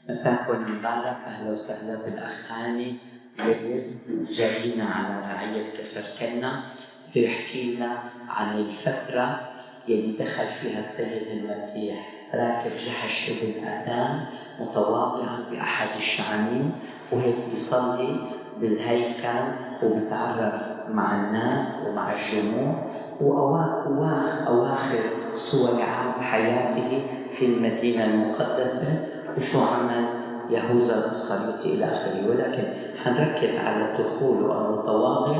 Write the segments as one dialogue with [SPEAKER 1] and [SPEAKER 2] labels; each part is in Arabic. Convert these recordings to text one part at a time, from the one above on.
[SPEAKER 1] مساكم مبارك، أهلا وسهلا بالأخ هاني ويليس. جايين على رعية كفركنا بيحكي لنا عن الفترة يلي دخل فيها السيد المسيح راكب جحش ابن آدم متواضعا بأحد الشعانين، وهيك بيصلي بالهيكل وبيتعرف مع الناس ومع الجموع، وأواخر سويعات حياته في المدينة المقدسة وشو عمل يهوذا الإسخريوطي إلى آخره. ولكن حنركز على الدخول المتواضع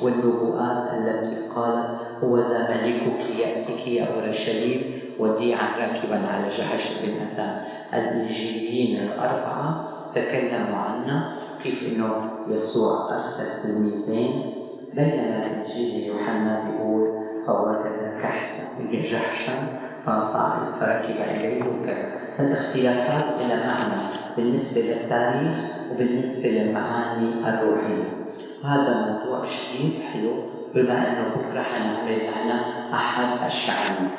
[SPEAKER 1] والنبوءات التي قالت: هو ذا ملكك يأتيك يا أورشليم وديعا راكبا على جحش بن آدم. الإنجيليين الأربعة تكلموا عنه، كيف إنه يسوع أرسل تلميذين، بينما الإنجيل يوحنا بيقول: فوجد جحشا فصعد فركب إليه وكذا. الاختلافات إلى معنى بالنسبة للتاريخ وبالنسبة للمعاني الروحية. هذا موضوع جديد حلو، بما أنه بكرة حنعمل معنا أحد الشعانين.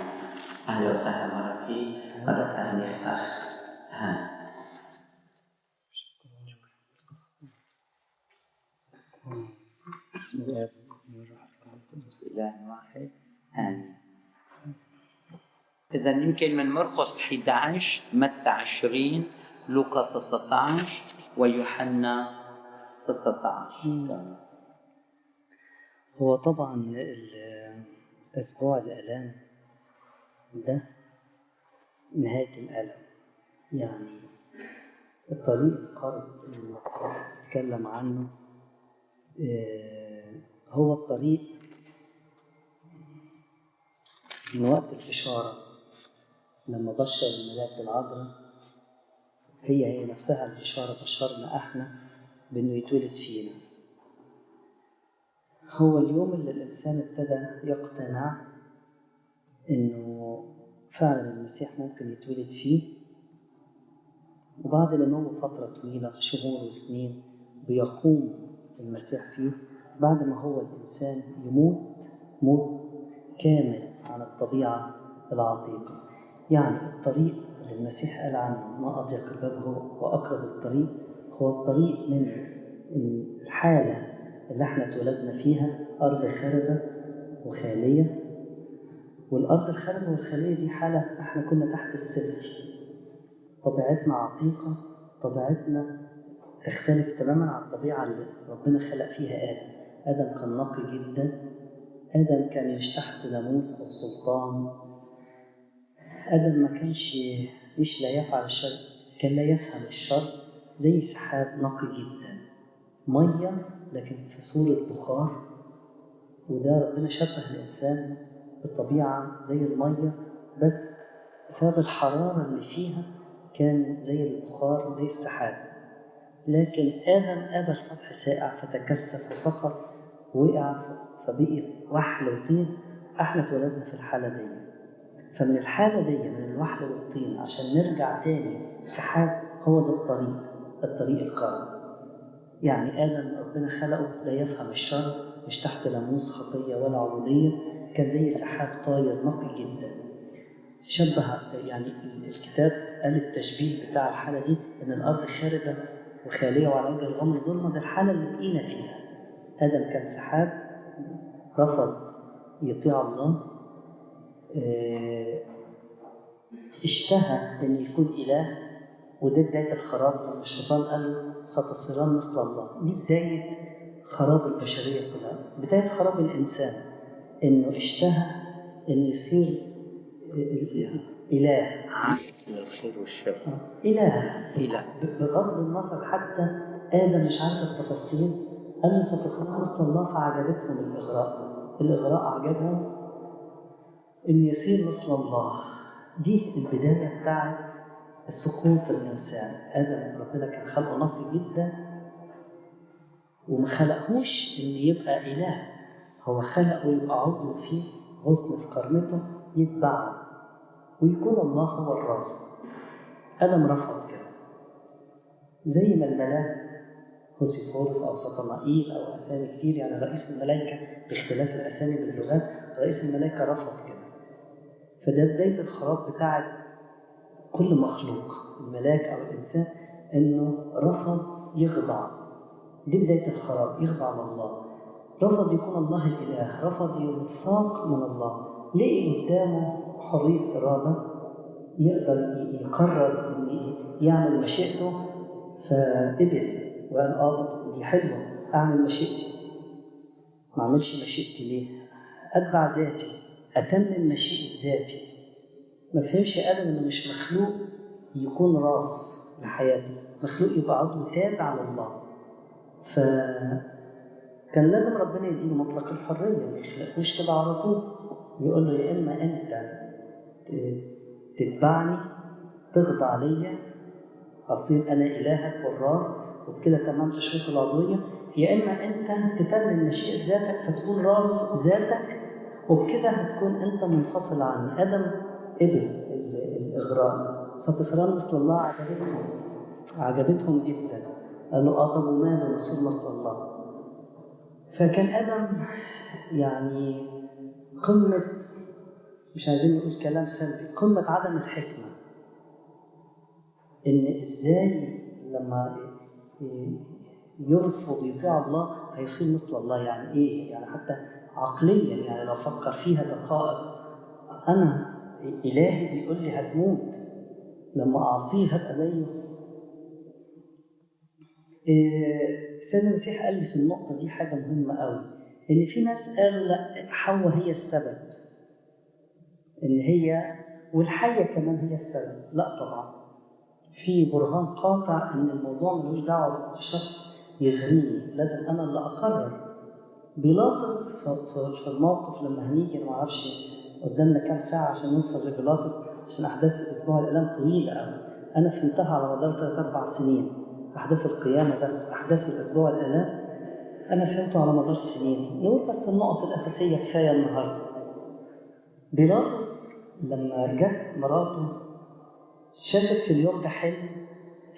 [SPEAKER 1] أهلا وسهلا مرة فيه مرة ثانية أخ هاني. بسم الله الرحمن الرحيم. إله واحد آمين. إذا يمكن من مرقس 11، متى 20، لوقا 19 ويوحنا 19.
[SPEAKER 2] هو طبعا أسبوع الآلام ده نهاية الألم، يعني الطريق القرب اللي المسيح اتكلم عنه هو الطريق من وقت البشارة لما بشر الملاك العذراء، هي نفسها البشارة بشرنا احنا بأنه يتولد فينا. هو اليوم اللي الإنسان ابتدى يقتنع إنه فعلا المسيح ممكن يتولد فيه، وبعد ما فترة طويلة شهور وسنين بيقوم المسيح فيه، بعد ما هو الإنسان يموت موت كامل عن الطبيعة العتيقة. يعني الطريق اللي المسيح قال عنه: ما أضيق الباب وأقرب الطريق، هو الطريق من الحالة اللي احنا اتولدنا فيها، أرض خاربة وخالية. والأرض الخاربة والخالية دي حالة احنا كنا تحت الصفر، طبيعتنا عتيقة، طبيعتنا تختلف تماما عن الطبيعة اللي ربنا خلق فيها آدم. آدم كان نقي جدا، آدم كان يعيش تحت ناموس أو سلطان، آدم ما كانش مش لا يفعل الشر، كان لا يفهم الشر، زي سحاب نقي جدا، مية لكن في صورة بخار. وده ربنا شبه الإنسان بالطبيعة زي المية، بس بسبب الحرارة اللي فيها كان زي البخار زي السحاب. لكن آدم قابل سطح ساقع فتكثف وسقط ووقع، فبقي وحل وطين. احنا اتولدنا في الحالة دي، فمن الحالة دي من الوحل والطين عشان نرجع تاني سحاب، هو ده الطريق القرب. يعني آدم ربنا خلقه لا يفهم الشر، مش تحت ناموس خطية ولا عبودية، كان زي سحاب طاير نقي جدا. شبه يعني الكتاب قال التشبيه بتاع الحالة دي إن الأرض خاربة وخالية وعلى وجه الغمر ظلمة. ده الحالة اللي بقينا فيها. آدم كان سحاب، رفض يطيع الله، اشتهى أن يكون إله، وده بداية الخراب. لما الشيطان قال له ستصيران مثل الله، دي بداية خراب البشرية كلها، بداية خراب الإنسان، إنه اشتهى أن يصير إله،
[SPEAKER 1] الخير والشر،
[SPEAKER 2] إله. بغض النظر حتى آدم مش عارف التفاصيل، قال له ستصيران مثل الله، فعجبتهم الإغراء عجبهم إن يصير مثل الله. دي البداية بتاعت سقوط الإنسان. آدم ربنا كان خلقه نقي جدا، وما خلقهوش إن يبقى إله، هو خلقه يبقى عضو فيه، غصن في قرنته يتبعه ويكون الله هو الراس. آدم رفض كده، زي ما الملاك هوسيفورس أو سطنائيل أو أسامي كتير، يعني رئيس الملائكة باختلاف الأسامي باللغات، رئيس الملائكة رفض كده. فده بداية الخراب بتاعت كل مخلوق، الملاك أو الإنسان، إنه رفض يخضع. دي بداية الخراب، يخضع لله. رفض يكون الله الإله، رفض ينساق من الله. لقي قدامه حرية إرادة، يقدر يقرر إن يعمل مشيئته، فقبل وقال دي حلوة، أعمل مشيئتي. ما أعملش مشيئتي ليه؟ أتبع ذاتي، أتمم مشيئة ذاتي. ما فهمش آدم إنه مش مخلوق يكون راس لحياته، مخلوق يبقى عضو تابع لله. فكان لازم ربنا يديله مطلق الحرية، ما يخلقوش كده على طول. يقول له يا إما أنت تتبعني تخضع ليا، أصير أنا إلهك والراس وبكده تمام تشريط العضوية، يا إما أنت تتمم مشيئة ذاتك فتكون راس ذاتك وبكده هتكون أنت منفصل عني. آدم قبل الإغراء. ستسران مثل الله عجبتهم جدا. قالوا طب وماله نصير مثل الله. فكان آدم يعني قمة، مش عايزين نقول كلام سلبي، قمة عدم الحكمة. إن إزاي لما يرفض يطيع الله هيصير مثل الله. يعني إيه؟ يعني حتى عقليا، يعني لو فكر فيها دقائق، أنا إلهي بيقول لي هتموت، لما أعصيه هبقى زيه. السيد المسيح قال لي في النقطة دي حاجة مهمة قوي، إن في ناس قالوا لا، حواء هي السبب، إن هي والحية كمان هي السبب. لا طبعا، في برهان قاطع إن الموضوع ملوش دعوة بشخص يغريني، لازم أنا اللي أقرر. بيلاطس في الموقف لما هنيجي، أنا معرفش قدامنا كام ساعة عشان نوصل لبيلاطس، عشان أحداث أسبوع الآلام طويلة قوي. أنا فهمتها على مدار 3-4 سنين. أحداث القيامة بس، أحداث الأسبوع الآلام أنا فهمته على مدار سنين. نقول بس النقط الأساسية كفاية النهاردة. بيلاطس لما جت مراته شافت في اليوم ده حلم.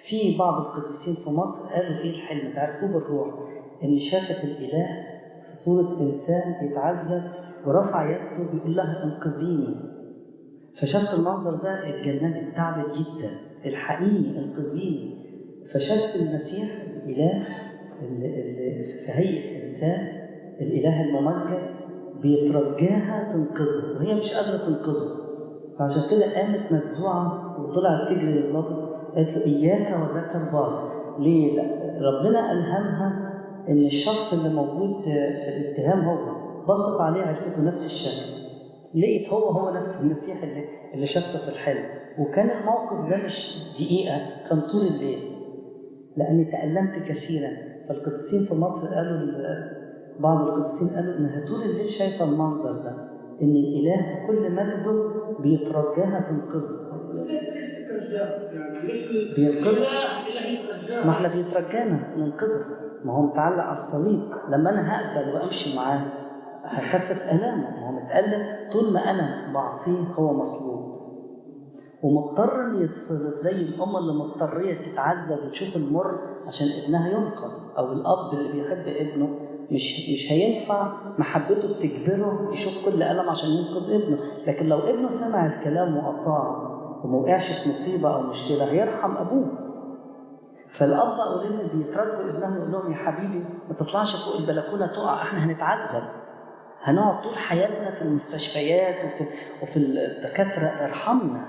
[SPEAKER 2] في بعض القديسين في مصر قالوا إيه الحلم؟ تعرفوه بالروح، إن شافت الإله في صورة إنسان بيتعذب ورفع يده بيقول لها انقذيني. فشافت المنظر ده اتجننت، تعبت جدا، الحقيقي انقذيني. فشافت المسيح الإله اللي في هيئة إنسان، الإله الممجد بيترجاها تنقذه وهي مش قادرة تنقذه. فعشان كده قامت مفزوعة وطلعت تجري لبيلاطس، قالت له إياك وذاك البار. ليه؟ ربنا ألهمها إن الشخص اللي موجود في الاتهام هو، بصت عليه عرفته نفس الشكل، لقيت هو نفس المسيح اللي شافته في الحلم. وكان الموقف ده مش دقيقة، كان طول الليل، لأني تألمت كثيرا. فالقديسين في مصر قالوا، بعض القديسين قالوا إنها طول الليل شايفة المنظر ده، إن الإله كل مجده بيترجاها تنقذها. بينقذها، ما احنا بيترجانا ننقذه، ما هو متعلق على الصليب. لما أنا هقبل وأمشي معاه هخفف ألامه، ما هو متألم. طول ما أنا بعصيه هو مصلوب ومضطر إن يتصلب، زي الأم اللي مضطرية تتعذب وتشوف المر عشان ابنها ينقذ، أو الأب اللي بيحب ابنه مش هينفع محبته بتجبره يشوف كل ألم عشان ينقذ ابنه. لكن لو ابنه سمع الكلام وأطاع وما وقعش في مصيبة أو مشكلة هيرحم أبوه. فالأب أو الأم بيترجوا ابنهم، يقول لهم يا حبيبي ما تطلعش فوق البلكونة تقع، احنا هنتعذب، هنقعد طول حياتنا في المستشفيات وفي الدكاترة، ارحمنا.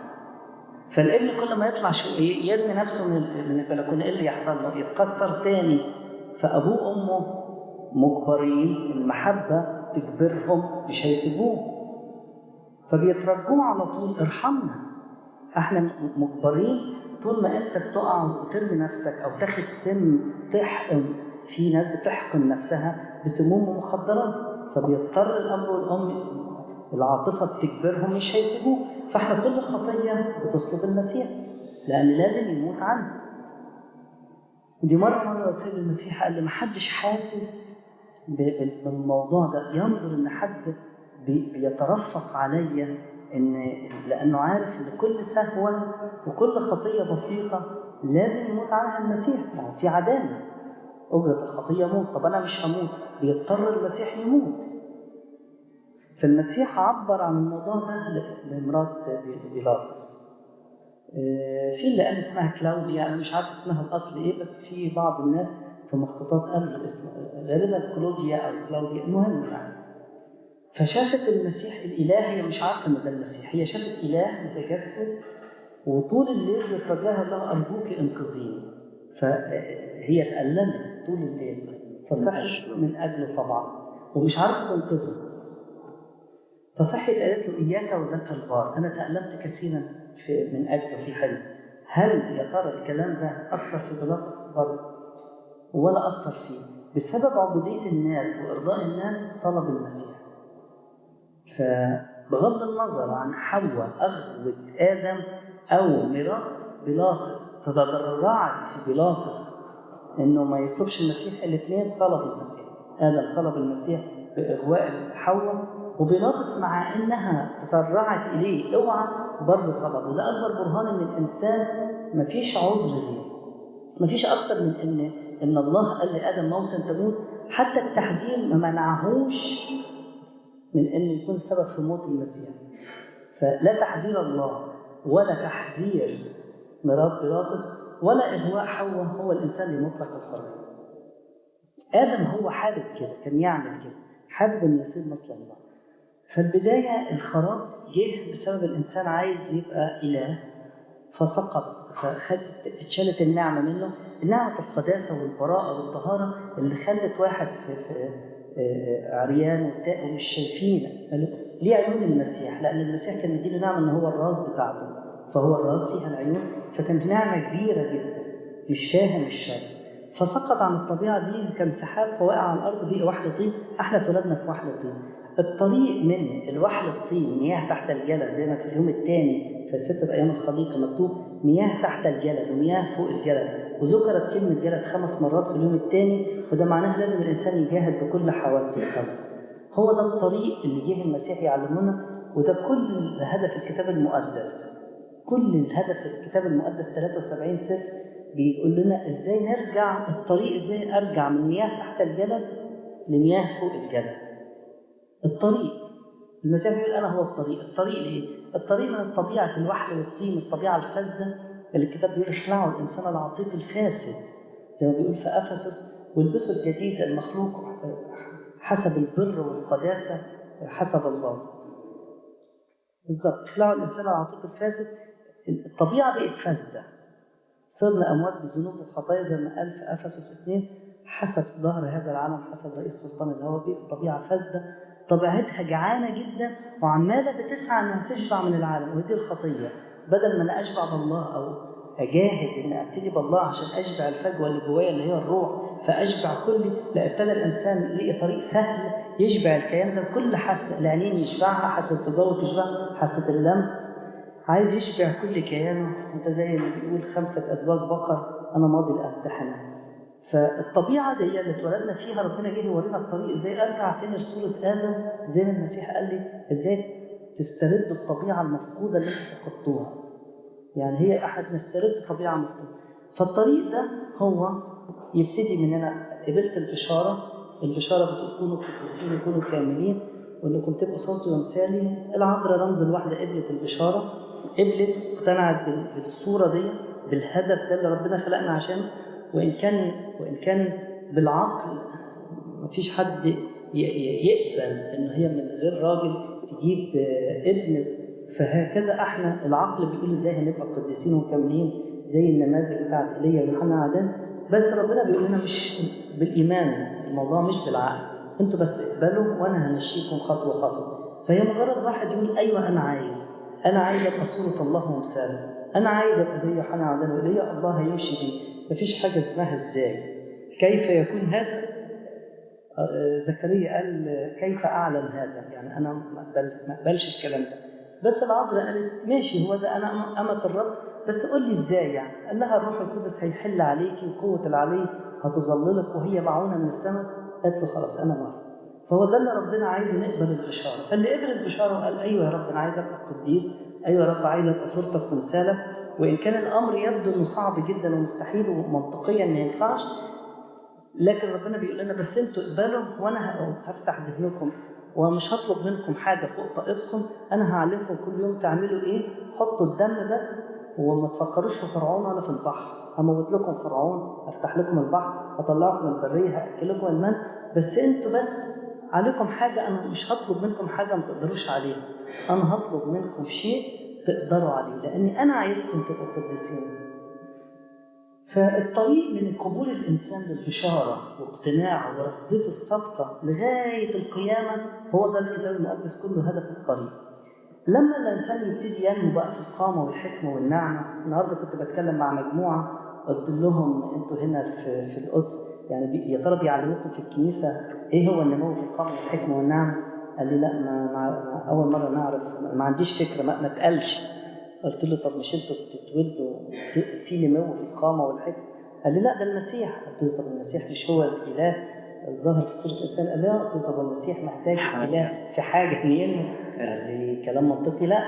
[SPEAKER 2] فالابن كل ما يطلع يرمي نفسه من البلكونة، ايه اللي يحصل له؟ يتكسر تاني. فأبوه وأمه مجبرين، المحبة تجبرهم مش هيسيبوه، فبيترجوه على طول ارحمنا، احنا مجبرين. طول ما انت بتقع وترمي نفسك او تاخد سم تحقن، في ناس بتحقن نفسها بسموم ومخدرات، فبيضطر الاب والام العاطفه بتجبرهم مش هيسيبوه. فاحنا كل خطيه بتصلب المسيح لان لازم يموت عنه. ودي مره السيد المسيح قال لي محدش حاسس بالموضوع ده، ينظر ان حد بيترفق عليا، لانه عارف ان كل سهوه وكل خطيه بسيطه لازم يموت عنها المسيح. يعني في عداله، اجره الخطيه موت. طب انا مش هموت، بيضطر المسيح يموت. فالمسيح عبر عن الموضوع ده لمرات بيلاطس، في اللي قال اسمها كلاوديا، أنا مش عارف اسمها الأصل إيه، بس في بعض الناس في مخطوطات قالوا اسم غالبا كلوديا أو كلاوديا، المهم يعني. فشافت المسيح الإله، هي مش عارفة إن ده المسيح، هي شافت إله متجسد وطول الليل بترجاها الله أرجوك انقذيني. فهي تألمت طول الليل فصحت من أجله طبعا ومش عارفة تنقذه. فصحت قالت له إياك وذاك البار، أنا تألمت كثيرا من أجله في حلم. هل يا ترى الكلام ده أثر في بيلاطس؟ برضه ولا أثر فيه. بسبب عبودية الناس وإرضاء الناس صلب المسيح. فبغض النظر عن حواء أغوت آدم أو مرات بيلاطس تضرعت في بيلاطس إنه ما يصلبش المسيح، الاثنين صلب المسيح. آدم صلب المسيح بإغواء حواء، وبيلاطس مع إنها تضرعت إليه اوعى برضه صلب. وده أكبر برهان إن الإنسان مفيش عذر ليه، مفيش أكتر من إن الله قال لآدم موتا تموت. حتى التحذير ما منعهوش من إنه يكون السبب في موت المسيح. فلا تحذير الله ولا تحذير مرات بيلاطس ولا إغواء حواء هو الإنسان لمطلق الحرية. آدم هو حابب كده، كان يعمل كده، حابب إنه يصير مثل الله. فالبداية الخراب جه بسبب الإنسان عايز يبقى إله فسقط، اتشالت النعمة منه، النعمة القداسة والبراءة والطهارة اللي خلت واحد في عريان ومش شايفين ليه عيون المسيح، لأن المسيح كان مديله نعمة إن هو الراس بتاعته، فهو الراس فيها العيون، فكانت نعمة كبيرة جدا، مش فاهم الشر. فسقط عن الطبيعة دي، كان سحاب فوقع على الأرض بقى وحل طين. احنا اتولدنا في وحل طين. الطريق من الوحل الطين مياه تحت الجلد، زي ما في اليوم الثاني في 6 أيام الخليقة مكتوب مياه تحت الجلد ومياه فوق الجلد، وذكرت كلمة جلد 5 مرات في اليوم الثاني، وده معناه لازم الإنسان يجاهد بكل حواسه الخمسة. هو ده الطريق اللي جه المسيح يعلمنا، وده كل هدف الكتاب المقدس. كل الهدف الكتاب المقدس 73 سفر بيقول لنا ازاي نرجع الطريق، ازاي ارجع من مياه تحت الجلد لمياه فوق الجلد. الطريق المسيح بيقول انا هو الطريق. الطريق ليه؟ الطريق من الطبيعه الوحل والطين، الطبيعه الفاسده اللي الكتاب بيقول اخلعوا الانسان العتيق الفاسد زي ما بيقول في افسس، والبسوا الجديد المخلوق حسب البر والقداسه حسب الله. بالظبط، اخلعوا الانسان العتيق الفاسد. الطبيعه بقت فاسده، صرنا اموات بالذنوب والخطايا زي ما قال في افسس 2 حسب ظهر هذا العالم حسب رئيس سلطان الهوى. بقت الطبيعه فاسده، طبيعتها جعانه جدا وعماله بتسعى انها تشبع من العالم، ودي الخطيه. بدل ما انا اشبع بالله او اجاهد ان ابتدي بالله عشان اشبع الفجوه اللي جوايا اللي هي الروح فاشبع كلي، لا، ابتدى الانسان لقي طريق سهل يشبع الكيان ده بكل حاسه. العينين يشبعها، حاسه التذوق يشبعها، حاسه اللمس، عايز يشبع كل كيانه. انت زي ما بيقول 5 أزواج بقر انا ماضي لامتحنها. فالطبيعه دي اللي اتولدنا فيها ربنا جه يورينا الطريق ازاي ارجع تاني لصوره ادم، زي ما المسيح قال لي ازاي تسترد الطبيعه المفقوده اللي انت فقدتوها. يعني هي احد نسترد طبيعه مفقوده. فالطريق ده هو يبتدي من انا قبلت البشاره. البشاره بتقول كونوا قديسين وكونوا كاملين وانكم تبقوا صوتي ومثالي. العذراء رمز الوحده قبلت البشاره، قبلت واقتنعت بالصوره دي، بالهدف ده اللي ربنا خلقنا عشانه. وان كان بالعقل مفيش حد يقبل ان هي من غير راجل تجيب ابن. فهكذا احنا العقل بيقول ازاي هنبقى قديسين وكاملين زي النماذج بتاعت ايليا ويوحنا عدن. بس ربنا بيقول لنا مش بالايمان، الموضوع مش بالعقل، انتوا بس اقبلوا وانا همشيكم خطوه خطوه. فهي مجرد واحد يقول ايوه انا عايز ابقى صوره الله ومثاله، انا عايز ابقى زي يوحنا عدن وايليا، الله هيمشي بيه. مفيش حاجه اسمها ازاي، كيف يكون هذا. زكريا قال كيف اعلم هذا، يعني انا ما اقبلش الكلام ده. بس العذراء قالت ماشي، هو اذا انا امه الرب، بس قول لي ازاي. يعني قال لها الروح القدس هيحل عليكي وقوه العلي هتظللك وهي معونه من السماء. قالت له خلاص انا موافق. فهو ده اللي ربنا عايزه، نقبل البشاره. فاللي قبل البشاره وقال ايوه يا رب انا عايز ابقى قديس، ايوه يا رب عايز ابقى صورتك ومثالك، وان كان الامر يبدو انه صعب جدا ومستحيل ومنطقيا ما ينفعش، لكن ربنا بيقول لنا بس انتوا اقبلوا وانا هفتح ذهنكم ومش هطلب منكم حاجة فوق طاقتكم، أنا هعلمكم كل يوم تعملوا إيه. حطوا الدم بس وما تفكروش في فرعون ولا في البحر. هموت لكم فرعون، أفتح لكم البحر، أطلعكم من البرية، هأكلكم المن، بس أنتوا بس عليكم حاجة. أنا مش هطلب منكم حاجة ما تقدروش عليها، أنا هطلب منكم شيء تقدروا عليه، لأني أنا عايزكم تبقوا قديسين. فالطريق من قبول الإنسان للبشارة واقتناعه ورغبته الصادقة لغاية القيامة هو ده الكتاب المقدس كله هدف الطريق. لما الإنسان يبتدي ينمو بقى في القامة والحكمة والنعمة، النهاردة كنت بتكلم مع مجموعة قلت لهم أنتوا هنا في القدس يعني يا ترى بيعلموكم في الكنيسة إيه هو النمو في القامة والحكمة والنعمة؟ قال لي لا، ما أول مرة نعرف، ما عنديش فكرة، ما تقالش. قلت له طب مش انتوا بتتولدوا في نمو في القامة والحكمة؟ قال لي لا، ده المسيح. قلت له طب المسيح مش هو الإله الظاهر في صورة إنسان؟ قال لي لا. قلت له طب المسيح محتاج إله في حاجة ينمو؟ قال لي كلام منطقي لا.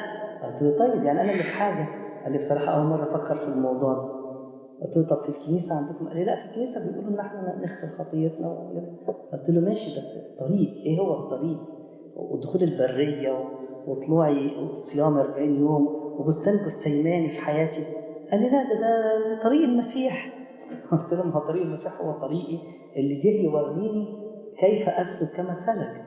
[SPEAKER 2] قلت له طيب يعني أنا اللي في حاجة؟ قال لي بصراحة أول مرة أفكر في الموضوع ده. قلت له طب في الكنيسة عندكم؟ قال لي لا، في الكنيسة بيقولوا إن إحنا نغفر خطيتنا. قلت له ماشي، بس الطريق إيه هو الطريق؟ ودخول البرية وطلوعي الصيام 40 يوم وبستان جثيماني في حياتي. قال لي لا، ده طريق المسيح. قلت له ما هو طريق المسيح هو طريقي اللي جه يوريني كيف أسلك كما سلك.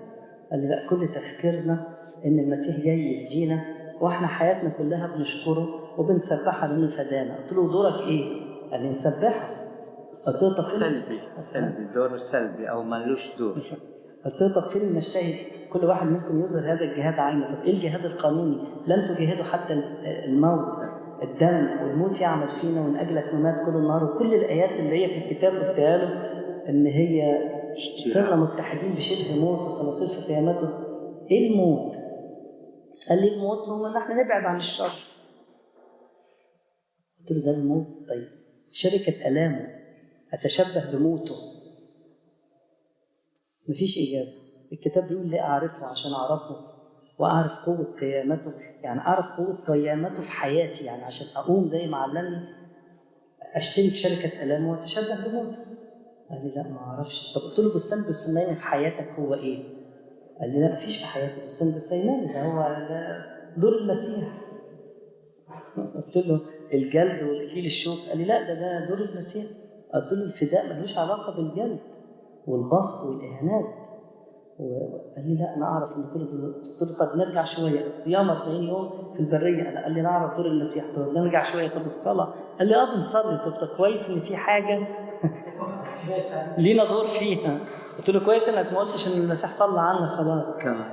[SPEAKER 2] قال لي لا، كل تفكيرنا إن المسيح جاي يفدينا، وإحنا حياتنا كلها بنشكره وبنسبحها لأنه فدانا. قلت له دورك إيه؟ قال لي نسبحه. قلت له
[SPEAKER 1] سلبي دور سلبي أو مالوش دور.
[SPEAKER 2] قلت له طب فين نجتهد؟ كل واحد منكم يظهر هذا الجهاد عينه. طب ايه الجهاد القانوني؟ لن تجاهدوا حتى الموت، الدم والموت يعمل فينا ومن اجلك نمات كل النهار. وكل الايات اللي هي في الكتاب قلتها له ان هي صرنا متحدين بشبه موت وصناصير في قيامته. ايه الموت؟ قال لي الموت هو ان احنا نبعد عن الشر. قلت له ده الموت؟ طيب شركة الامه اتشبه بموته؟ مفيش إجابة. الكتاب بيقول لي أعرفه عشان أعرفه وأعرف قوة قيامته، يعني أعرف قوة قيامته في حياتي، يعني عشان أقوم زي ما علمني أشترك شركة ألامه وأتشبه بموته. قال لي لا ما أعرفش. طب قلت له بستان جثيماني في حياتك هو إيه؟ قال لي لا مفيش في حياتي بستان جثيماني، ده هو ده دور المسيح. قلت له الجلد والإكليل الشوك؟ قال لي لا، ده دور المسيح. قلت له الفداء ملوش علاقة بالجلد والبسط والإهانات. وقال لي لا انا اعرف ان كل دول. قلت له طب نرجع شويه، الصيام 40 يوم في البريه. قال لي نعرف دور المسيح. قلت له نرجع شويه. طب الصلاه؟ قال لي بنصلي. طب كويس ان في حاجه لينا دور فيها. قلت له كويس انك ما قلتش ان المسيح صلى عنا خلاص كمان.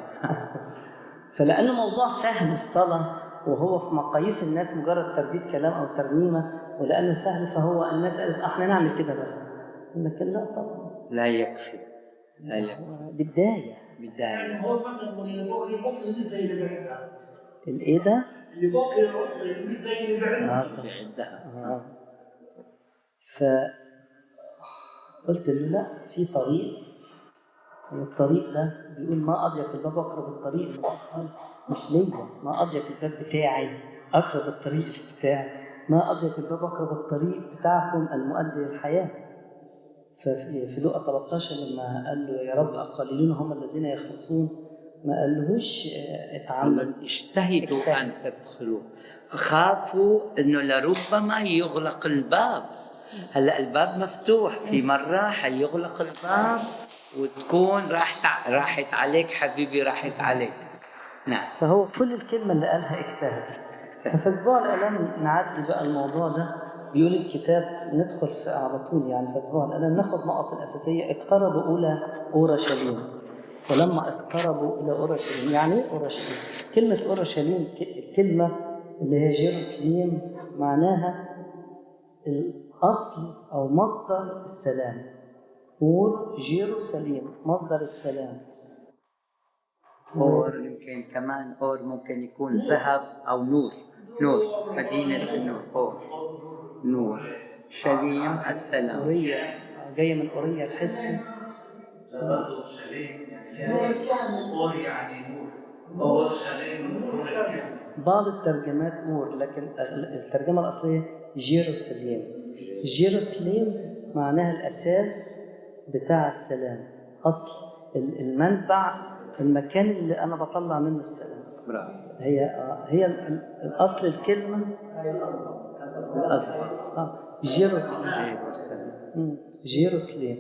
[SPEAKER 2] فلانه موضوع سهل الصلاه وهو في مقاييس الناس مجرد ترديد كلام او ترنيمه، ولانه سهل فهو الناس قالت احنا نعمل كده بس. لكن لا طبعا
[SPEAKER 1] لا يكفي.
[SPEAKER 2] دي بداية.
[SPEAKER 3] هو مثلا اللي بكره العصر مش زي اللي بعدها.
[SPEAKER 2] الايه ده؟
[SPEAKER 3] اللي بكره العصر مش زي اللي
[SPEAKER 1] بعدها.
[SPEAKER 2] فقلت له لا، في طريق، والطريق ده بيقول ما أضيق الباب أقرب الطريق. مش ليا، ما أضيق الباب بتاعي أقرب الطريق بتاعي، ما أضيق الباب أقرب الطريق بتاعكم المؤدي للحياة. ففي لوقا 13 لما قال له يا رب أقليلون هم الذين يخلصون، ما قالهوش اتعلم
[SPEAKER 1] اجتهدوا أن تدخلوا، خافوا إنه لربما يغلق الباب. هلا الباب مفتوح، في مرة حيغلق الباب وتكون راحت عليك حبيبي، راحت عليك. نعم.
[SPEAKER 2] فهو كل الكلمة اللي قالها اجتهد. ففي أسبوع الآلام نعدي بقى الموضوع ده. بيقول الكتاب ندخل في على طول، يعني في أسبوع الآلام ناخد نقط الأساسية. اقتربوا إلى أورشليم. ولما اقتربوا إلى أورشليم، يعني إيه أورشليم؟ كلمة أورشليم الكلمة اللي هي جيروسليم معناها الأصل أو مصدر السلام. أور جيروسليم مصدر السلام.
[SPEAKER 1] أور يمكن كمان أور ممكن يكون ذهب أو نور. مدينة النور. أور نور. شليم السلام.
[SPEAKER 2] أورية جاية من أورية الحسي.
[SPEAKER 3] أور يعني نور. أور شليم.
[SPEAKER 2] بعض الترجمات أور، لكن الترجمة الأصلية جيروسليم. جيروسليم معناها الأساس بتاع السلام، أصل المنبع المكان اللي أنا بطلع منه السلام. هي الأصل الكلمة
[SPEAKER 1] الأصل
[SPEAKER 2] جيروسليم. جيروسليم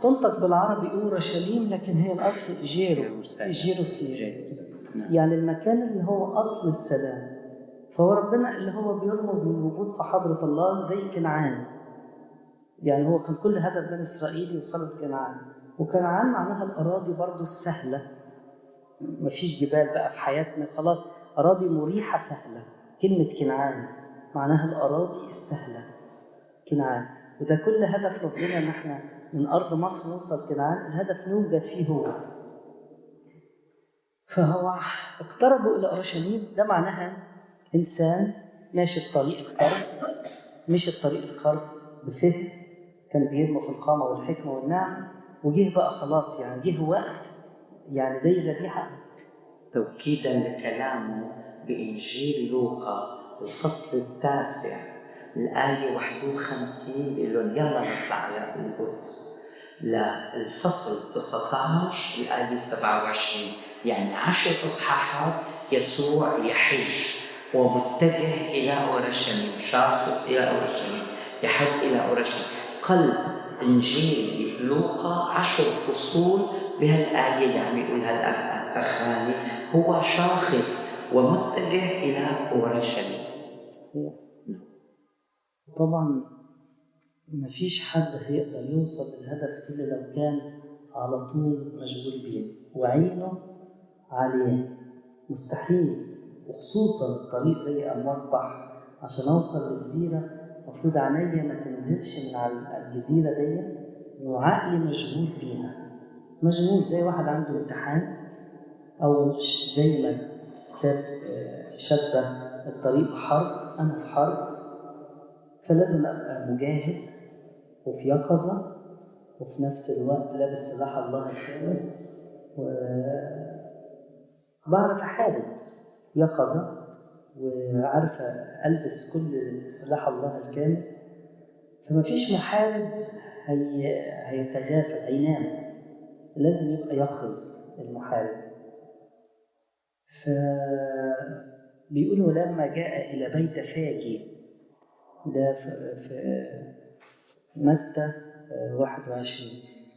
[SPEAKER 2] تنطق بالعربي أورشليم، لكن هي الأصل جيروسليم. يعني المكان اللي هو أصل السلام. فهو ربنا اللي هو بيرمز للوجود في حضرة الله زي كنعان. يعني هو كان كل هدف بني إسرائيل يوصلوا لكنعان، وكنعان معناها الأراضي برضو السهلة، مفيش جبال بقى في حياتنا، خلاص أراضي مريحة سهلة. كلمة كنعان معناها الأراضي السهلة، كنعان. وده كل هدف ربنا إن احنا من أرض مصر نوصل كنعان، الهدف نوجد فيه هو. فهو اقتربوا إلى أورشليم، ده معناها إنسان ماشي الطريق القرب، مش الطريق القرب بفهم، كان بيرمى في القامة والحكمة والنعم، وجه بقى خلاص يعني جه وقت يعني زي ذبيحة.
[SPEAKER 1] توكيدا لكلامه بإنجيل لوقا الفصل 9 الآية 51 بيقول لهم يلا نطلع على القدس. للفصل 19 الآية 27 يعني 10 إصحاحات يسوع يحج ومتجه إلى أورشليم، شاخص إلى أورشليم، يحج إلى أورشليم. قلب إنجيل لوقا 10 فصول بهالآية اللي عم يقولها الأخاني، هو شاخص ومتجه إلى أورشليم.
[SPEAKER 2] طبعا ما فيش حد هيقدر يوصل للهدف إلا لو كان على طول مشغول بيه وعينه عليه، مستحيل. وخصوصا الطريق زي أمواج بحر، عشان أوصل لجزيرة المفروض عينيا ما تنزلش من على الجزيرة دي وعقلي مشغول بيها، مشغول زي واحد عنده امتحان، أو زي ما كان شبه الطريق حرب، أنا في حرب، فلازم أبقى مجاهد وفي يقظة وفي نفس الوقت لابس سلاح الله الكامل، وبعرف أحارب يقظة وعارفة ألبس كل سلاح الله الكامل. فما فيش محارب هيتغافل هينام، لازم يبقى يقظ المحارب. فبيقولوا لما جاء إلى بيت فاجي، ده في متى 21.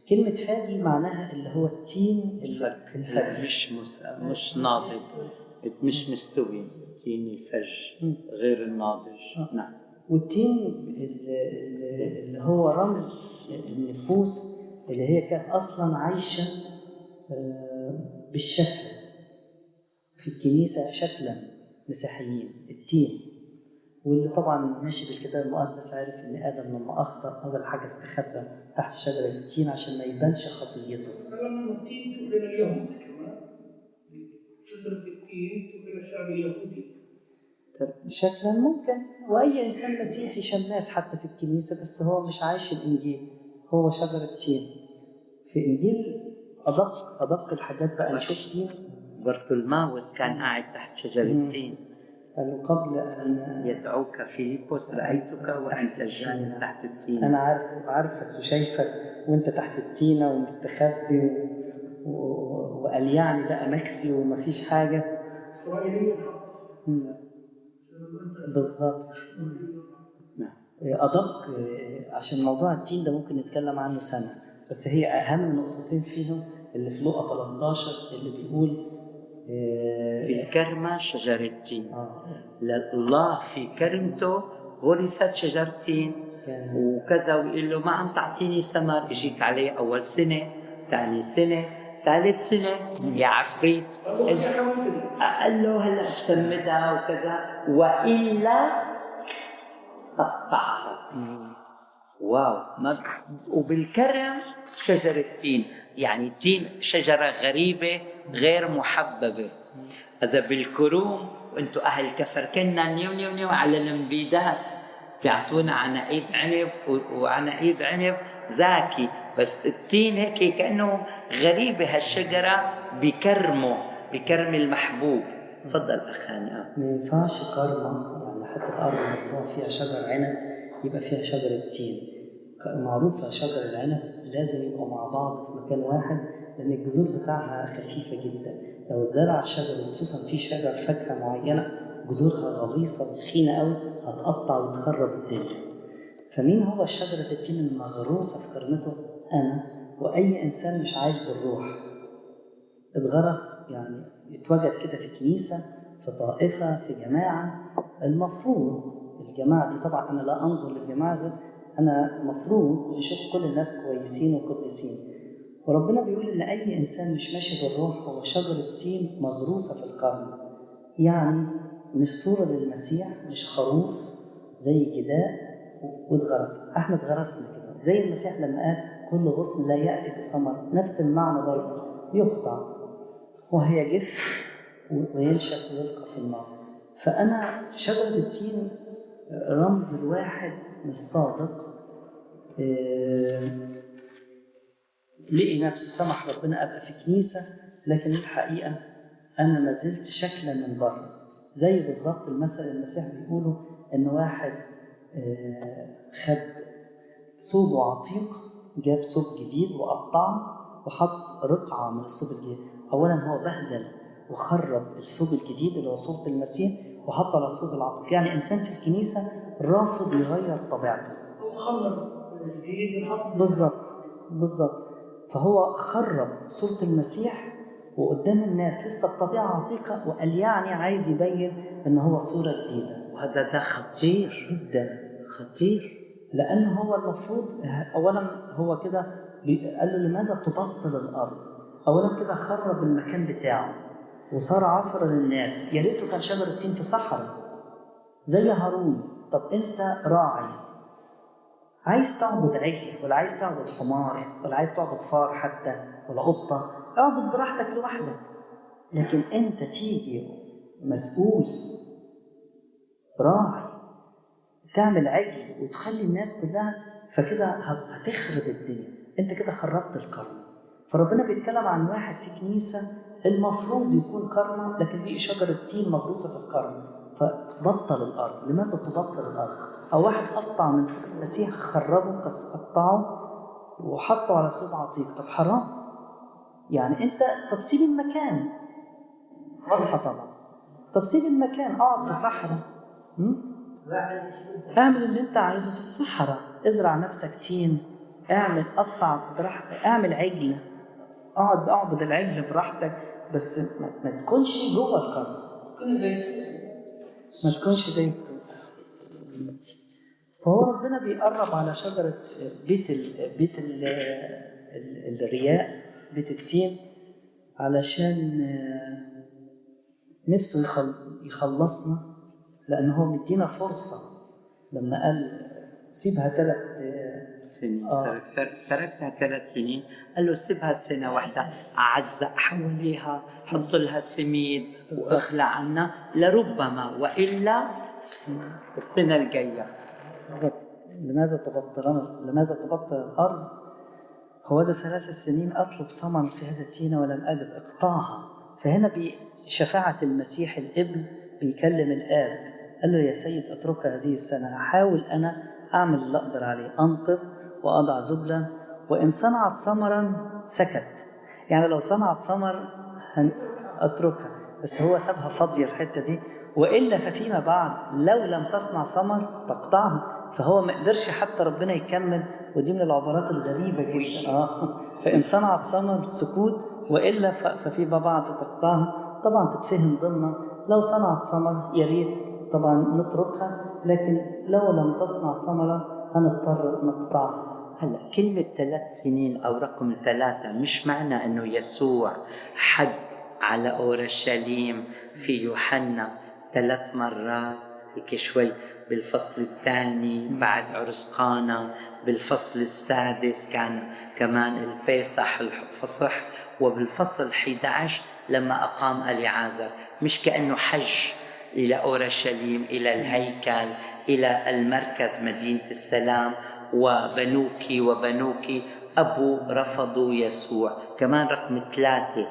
[SPEAKER 2] كلمة فاجي معناها اللي هو التين الفج،
[SPEAKER 1] مش ناضج، مش مستوي. تين الفج غير الناضج. نعم.
[SPEAKER 2] والتين اللي هو رمز النفوس اللي هي كانت أصلا عايشة بالشكل في الكنيسة، شكلا مسيحيين، التين. واللي طبعا ماشي بالكتاب المقدس عارف ان ادم لما اخطا اول حاجه استخبى تحت شجره التين عشان ما يبانش خطيته.
[SPEAKER 3] لما التين تؤذن اليهود كمان، شجره التين تؤذن الشعب اليهودي
[SPEAKER 2] شكلا ممكن، واي انسان مسيحي شماس حتى في الكنيسه، بس هو مش عايش الانجيل، هو شجره التين. في انجيل ادق الحاجات بقى نشوف تين.
[SPEAKER 1] برتولماوس كان قاعد تحت شجره التين،
[SPEAKER 2] قال قبل أن
[SPEAKER 1] يدعوك فيليبوس رأيتك وأنت جالس تحت التين.
[SPEAKER 2] أنا عارفك وشايفك وأنت تحت التينة ومستخبي وقال يعني بقى مكسي ومفيش حاجة.
[SPEAKER 3] إسرائيلية
[SPEAKER 2] بالضبط. أدق، عشان موضوع التين ده ممكن نتكلم عنه سنة، بس هي أهم نقطتين فيهم اللي في لوقا 13 اللي بيقول
[SPEAKER 1] في الكرمة شجرة تين. الله في كرمته غرست شجرة تين وكذا، ويقول له ما عم تعطيني ثمر. اجيت عليه أول سنة، ثاني سنة، ثالث سنة، يا عفريت. قال له هلا بسمدها وكذا، وإلا أقطعها. واو. وبالكرم شجرة تين، يعني تين شجرة غريبة غير محببة. إذا بالكروم وأنتوا أهل كفر كنا نيو على المبيدات بيعطونا عناقيد عنب وعناقيد عنب زاكي، بس التين هيك كأنه غريبة هالشجرة بكرم المحبوب. تفضل أخاني.
[SPEAKER 2] ما ينفعش كرمة يعني حتى الأرض مزروع فيها شجر عنب يبقى فيها شجرة تين. معروفة شجر العنب لازم يبقوا مع بعض في مكان واحد، لأن الجذور بتاعها خفيفة جدا. لو زرع شجر، خصوصا في شجر فاكهة معينة جذورها غليظة وتخينة قوي، هتقطع وتخرب الدنيا. فمين هو شجرة التين المغروسة في كرمته؟ أنا وأي إنسان مش عايش بالروح، اتغرس يعني اتوجد كده في كنيسة، في طائفة، في جماعة. المفروض الجماعة دي، طبعا أنا لا أنظر للجماعة غير أنا مفروض نشوف كل الناس كويسين وقديسين. وربنا بيقول إن أي إنسان مش ماشي بالروح هو شجرة تين مغروسة في الكرم، يعني مش صورة للمسيح، مش خروف زي جداء واتغرس. احنا اتغرسنا كده زي المسيح لما قال كل غصن لا يأتي بثمر، نفس المعنى برضه، يقطع وهيجف وينشف ويلقى في النار. فأنا شجرة التين رمز الواحد الصادق، لقي نفسه سمح ربنا أبقى في كنيسة، لكن الحقيقة أنا ما زلت شكلا من بره. زي بالظبط المثل المسيح بيقوله إن واحد خد ثوب عتيق، جاب ثوب جديد وقطعه وحط رقعة من الثوب الجديد. أولا هو بهدل وخرب الثوب الجديد اللي هو صورة المسيح وحطه على الثوب العتيق. يعني إنسان في الكنيسة رافض يغير طبيعته،
[SPEAKER 3] وخرب الجديد وحط
[SPEAKER 2] بالظبط. فهو خرب صورة المسيح وقدام الناس لسه بطبيعة عتيقة، وقال يعني عايز يبين إن هو صورة جديدة.
[SPEAKER 1] وهذا ده خطير
[SPEAKER 2] جدا،
[SPEAKER 1] خطير.
[SPEAKER 2] لأن هو المفروض أولا هو كده قال له لماذا تبطل الأرض؟ أولا كده خرب المكان بتاعه وصار عصر للناس. يا ريته كان شجر التين في صحراء زي هارون. طب أنت راعي، عايز تعبد عجل ولا عايز تعبد حمار ولا عايز تعبد فار حتى ولا قطة، اعبد براحتك لوحدك. لكن أنت تيجي مسؤول راعي تعمل عجل وتخلي الناس كلها، فكده هتخرب الدنيا، انت كده خربت الكرم. فربنا بيتكلم عن واحد في كنيسة المفروض يكون كرمة، لكن بقي شجرة تين مغروسة في الكرم، فبطل الأرض. لماذا تبطل الأرض؟ أو واحد قطع من صوت المسيح، خربه، قطعه وحطه على صوت عتيق. طب حرام يعني، انت طب سيب المكان، واضحة طبعا. طب سيب المكان، اقعد في صحراء، اعمل اللي انت عايزه في الصحراء، ازرع نفسك تين، اعمل قطع براحتك، اعمل عجل، اقعد اعبد العجل براحتك، بس ما تكونش جوه القرن، ما تكونش زي السوس. فهو ربنا بيقرب على شجرة بيت الرياء، بيت التين، علشان نفسه يخلصنا، لأنه هو مدينا فرصة. لما قال سيبها 3
[SPEAKER 1] سنين، تركتها 3 سنين، قال له سيبها سنة واحدة، أعزق حواليها، حط لها سميد وأخلع عنا لربما، وإلا السنة الجاية.
[SPEAKER 2] لماذا تبطل الأرض؟ هو ذا 3 سنين أطلب ثمر في هذا التين ولم أجد، اقطعها. فهنا بشفاعة المسيح الابن بيكلم الآب، قال له يا سيد اترك هذه السنة، أحاول أنا أعمل اللي أقدر عليه، أنقض وأضع زبلا، وإن صنعت ثمرا سكت. يعني لو صنعت ثمر أتركها، بس هو سابها فاضية الحتة دي، وإلا ففيما بعد لو لم تصنع ثمر تقطعها. فهو ما قدرش حتى ربنا يكمل، ودي من العبارات الغريبة جدا. فإن صنعت ثمر سكوت، وإلا ففيما بعد تقطعها. طبعا تتفهم ضمن لو صنعت ثمر يا ريت طبعا نتركها، لكن لو لم تصنع ثمرا هنضطر نقطعها.
[SPEAKER 1] هلا كلمة 3 سنين أو رقم 3 مش معنى أنه يسوع حد على أورشليم في يوحنا 3 مرات هيك شوي، بالفصل الثاني بعد عرس قانا، بالفصل السادس كان كمان البيصح الفصح، وبالفصل 11 لما أقام اليعازر. مش كأنه حج إلى أورشليم، إلى الهيكل، إلى المركز مدينة السلام، وبنوك أبو رفضوا يسوع. كمان رقم 3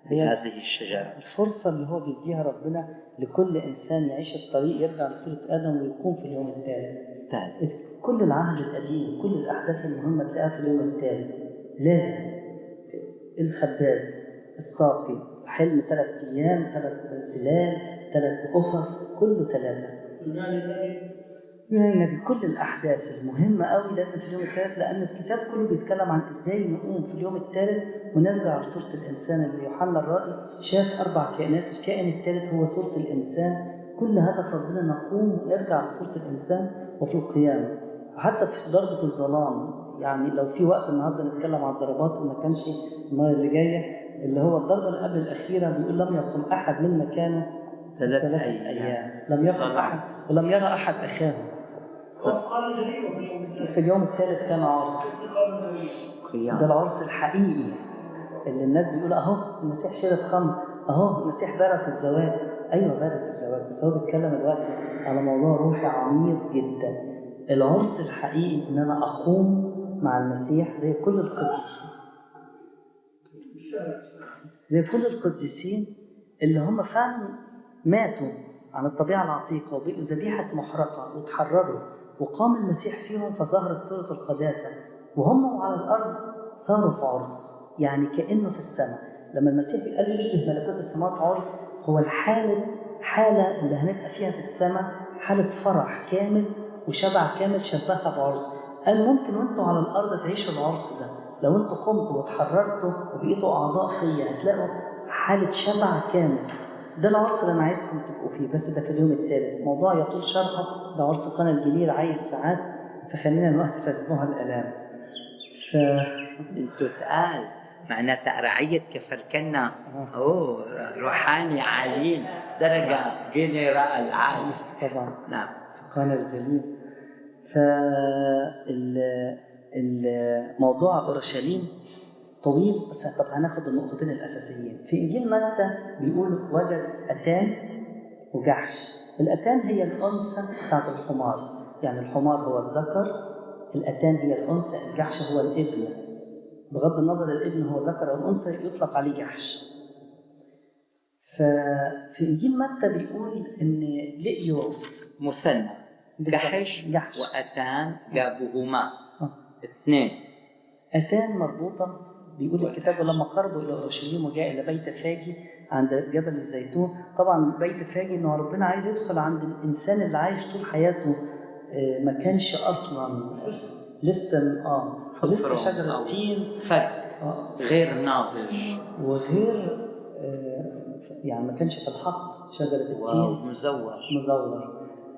[SPEAKER 2] هي
[SPEAKER 1] هذه الشجرة
[SPEAKER 2] الفرصة اللي هو بيديها ربنا لكل إنسان يعيش الطريق، يرجع لصورة آدم ويقوم في اليوم الثالث. كل العهد القديم، كل الأحداث المهمة تلاقيها في اليوم الثالث. لازم الخباز الساقي، حلم 3 أيام 3 زلال 3 أفق، كله 3. يعني النبي كل الأحداث المهمة قوي لازم في اليوم الثالث، لأن الكتاب كله بيتكلم عن إزاي نقوم في اليوم الثالث ونرجع لصورة الإنسان اللي يوحنا الرائي شاف 4 كائنات، الكائن الثالث هو صورة الإنسان. كل هدف ربنا نقوم ونرجع لصورة الإنسان وفي القيامة. حتى في ضربة الظلام، يعني لو في وقت النهارده نتكلم عن الضربات وما كانش المرة اللي جاية، اللي هو الضربة اللي قبل الأخيرة بيقول لم يقم أحد من مكانه 3 أيام، لم يقم أحد ولم يرى أحد أخاه. في اليوم الثالث كان عرس، ده العرس الحقيقي اللي الناس بيقولوا أهو المسيح شرب خمر، أهو المسيح بارك الزواج. أيوة بارك الزواج، بس هو بيتكلم الوقت على موضوع روحي عميق جدا. العرس الحقيقي إن أنا أقوم مع المسيح زي كل القديسين، زي كل القديسين اللي هم فعلا ماتوا عن الطبيعة العتيقة وبقوا ذبيحة محرقة وتحرروا، وقام المسيح فيهم فظهرت صورة القداسة، وهم على الأرض صاروا في عرس، يعني كأنه في السماء. لما المسيح قال يشبه ملكوت السماوات عرس، هو حالة اللي هنبقى فيها في السماء، حالة فرح كامل وشبع كامل شبهها بعرس. قال ممكن وانتوا على الأرض تعيشوا العرس ده، لو انتوا قمتوا وتحررتوا وبقيتوا أعضاء فيا هتلاقوا حالة شبع كامل. ده العرس اللي أنا عايزكم تبقوا فيه، بس ده في اليوم الثالث. موضوع يطول شرحه، ده عرس قنا الجليل عايز ساعات، فخلينا الوقت فاسموها الآلام.
[SPEAKER 1] انتوا تقال معناتها رعية كفركنا روحاني عاليين درجة جنرال عالي
[SPEAKER 2] طبعا.
[SPEAKER 1] نعم
[SPEAKER 2] قنا الجليل. الموضوع أورشليم طويل، بس طب هناخد النقطتين الأساسيين. في إنجيل متى بيقول وجد أتان وجحش. الأتان هي الأنثى بتاعت الحمار، يعني الحمار هو الذكر، الأتان هي الأنثى، الجحش هو الابن. بغض النظر الابن هو ذكر أو أنثى يطلق عليه جحش. ففي إنجيل متى بيقول إن لقيوا
[SPEAKER 1] مثنى جحش وأتان جابوهما 2.
[SPEAKER 2] أتان مربوطة، بيقول الكتاب ولما قربوا إلى أورشليم وجاء إلى بيت فاجي عند جبل الزيتون. طبعا بيت فاجي إنه ربنا عايز يدخل عند الإنسان اللي عايش طول حياته ما كانش أصلا لسه شجرة تين
[SPEAKER 1] غير ناضج
[SPEAKER 2] وغير يعني ما كانش في الحق شجرة التين مزور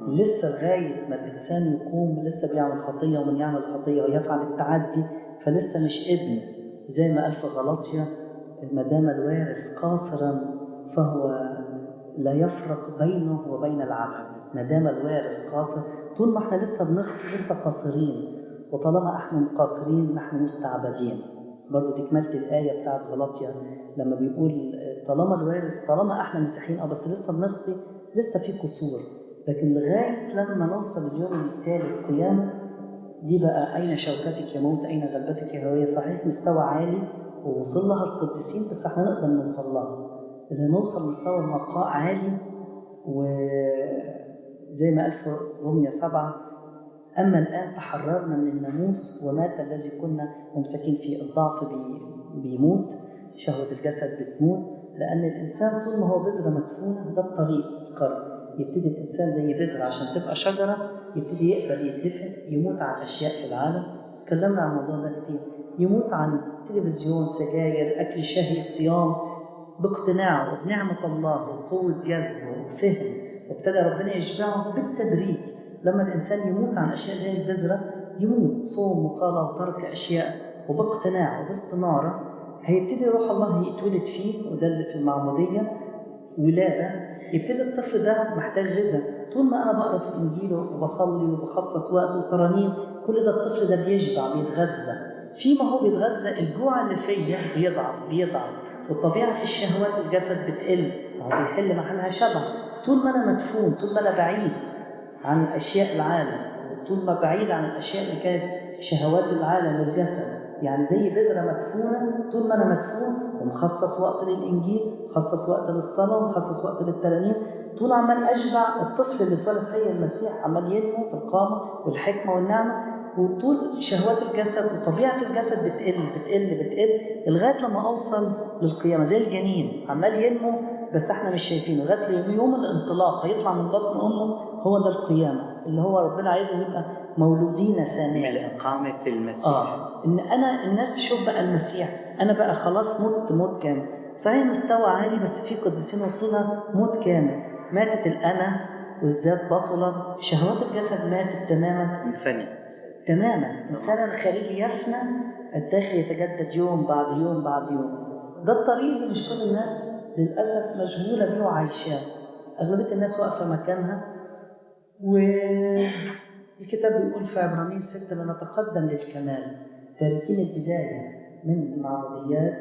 [SPEAKER 2] لسه لغاية ما الإنسان يقوم لسه بيعمل خطية ومن يعمل خطية ويفعل التعدي، فلسه مش ابن. زي ما قال في غلاطيا ما دام الوارث قاصرا فهو لا يفرق بينه وبين العبد. ما دام الوارث قاصر، طول ما احنا لسه بنخطئ لسه قاصرين، وطالما احنا قاصرين نحن مستعبدين. برضو تكملة الآية بتاعت غلاطيا لما بيقول طالما الوارث، طالما احنا مسيحيين بس لسه بنخطئ، لسه في قصور، لكن لغاية لما نوصل اليوم الثالث قيامة دي بقى أين شوكتك يا موت أين غلبتك يا هوية. صحيح مستوى عالي ووصل لها القديسين، بس احنا نقدر نوصل لها، إن نوصل مستوى النقاء عالي. وزي ما قال في رومية 7 أما الآن تحررنا من الناموس ومات الذي كنا ممسكين فيه. الضعف بيموت، شهوة الجسد بتموت، لأن الإنسان طول ما هو بذرة مدفونة ده الطريق القرب. يبتدي الإنسان زي بذرة عشان تبقى شجرة، يبتدي يقبل يدفن، يموت عن أشياء في العالم. تكلمنا عن الموضوع ده كتير. يموت عن تلفزيون، سجاير، أكل شهي، الصيام، باقتناعه وبنعمة الله وقوة جذبه وفهم، وابتدى ربنا يشبعه بالتدريج. لما الإنسان يموت عن أشياء زي البذرة، يموت صوم وصلاة وترك أشياء وباقتناع وباستنارة، هيبتدي روح الله يتولد فيه. وده اللي في المعمودية ولادة. يبتدي الطفل ده محتاج غذاء. طول ما أنا بقرأ في الإنجيل وبصلي وبخصص وقت وترانيم، كل ده الطفل ده بيشبع بيتغذى. فيما هو بيتغذى الجوع اللي فيا بيضعف وطبيعة الشهوات الجسد بتقل، هو بيحل محلها شبع. طول ما أنا مدفون، طول ما أنا بعيد عن أشياء العالم، طول ما بعيد عن الأشياء اللي كانت شهوات العالم والجسد، يعني زي بذرة مدفونة. طول ما أنا مدفون ومخصص وقت للإنجيل، مخصص وقت للصلاة، مخصص وقت للترانيم، طول عمال أشبع. الطفل اللي اتولد فيا المسيح عمال ينمو في القامة والحكمة والنعمة، وطول شهوات الجسد وطبيعة الجسد بتقل لغاية لما أوصل للقيامة زي الجنين عمال ينمو بس احنا مش شايفينه لغاية يوم الانطلاق يطلع من بطن أمه. هو ده القيامة اللي هو ربنا عايزنا نبقى مولودين ثانية
[SPEAKER 1] من إقامة المسيح.
[SPEAKER 2] إن أنا الناس تشوف بقى المسيح. أنا بقى خلاص موت كامل. صحيح مستوى عالي بس في قديسين وصلوا لها موت كامل. ماتت الأنا والذات بطلت، شهوات الجسد ماتت تماما،
[SPEAKER 1] انفنت
[SPEAKER 2] تماما. الإنسان الخارجي يفنى، الداخل يتجدد يوم بعد يوم بعد يوم. ده الطريق اللي مش كل الناس للأسف مشغولة بيه وعايشاه. أغلبية الناس واقفة مكانها. والكتاب بيقول في عبرانيين 6 لنتقدم للكمال تاركين البداية من المعبوديات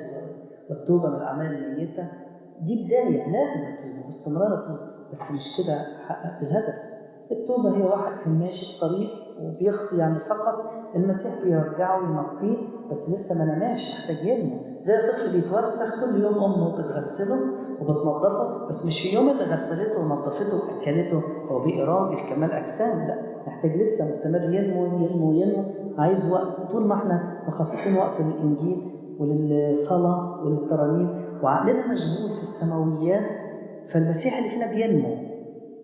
[SPEAKER 2] والتوبة من الأعمال الميتة. دي بداية لازم أتوب باستمرار أتوب، بس مش كده حققت الهدف. التوبة هي واحد كان ماشي في طريق وبيخطي يعني سقط، المسيح بيرجعه وينقيه بس لسه ما نماش، محتاج ينمو. زي الطفل بيتوسخ كل يوم أمه بتغسله وبتنظفه، بس مش في يوم اللي غسلته ونظفته وأكلته هو بقى راجل كمال أجسام، لا، محتاج لسه مستمر ينمو. عايز وقت. طول ما احنا مخصصين وقت للإنجيل وللصلاة وللترانيم وعقلنا مشغول في السماويات، فالمسيح اللي فينا بينمو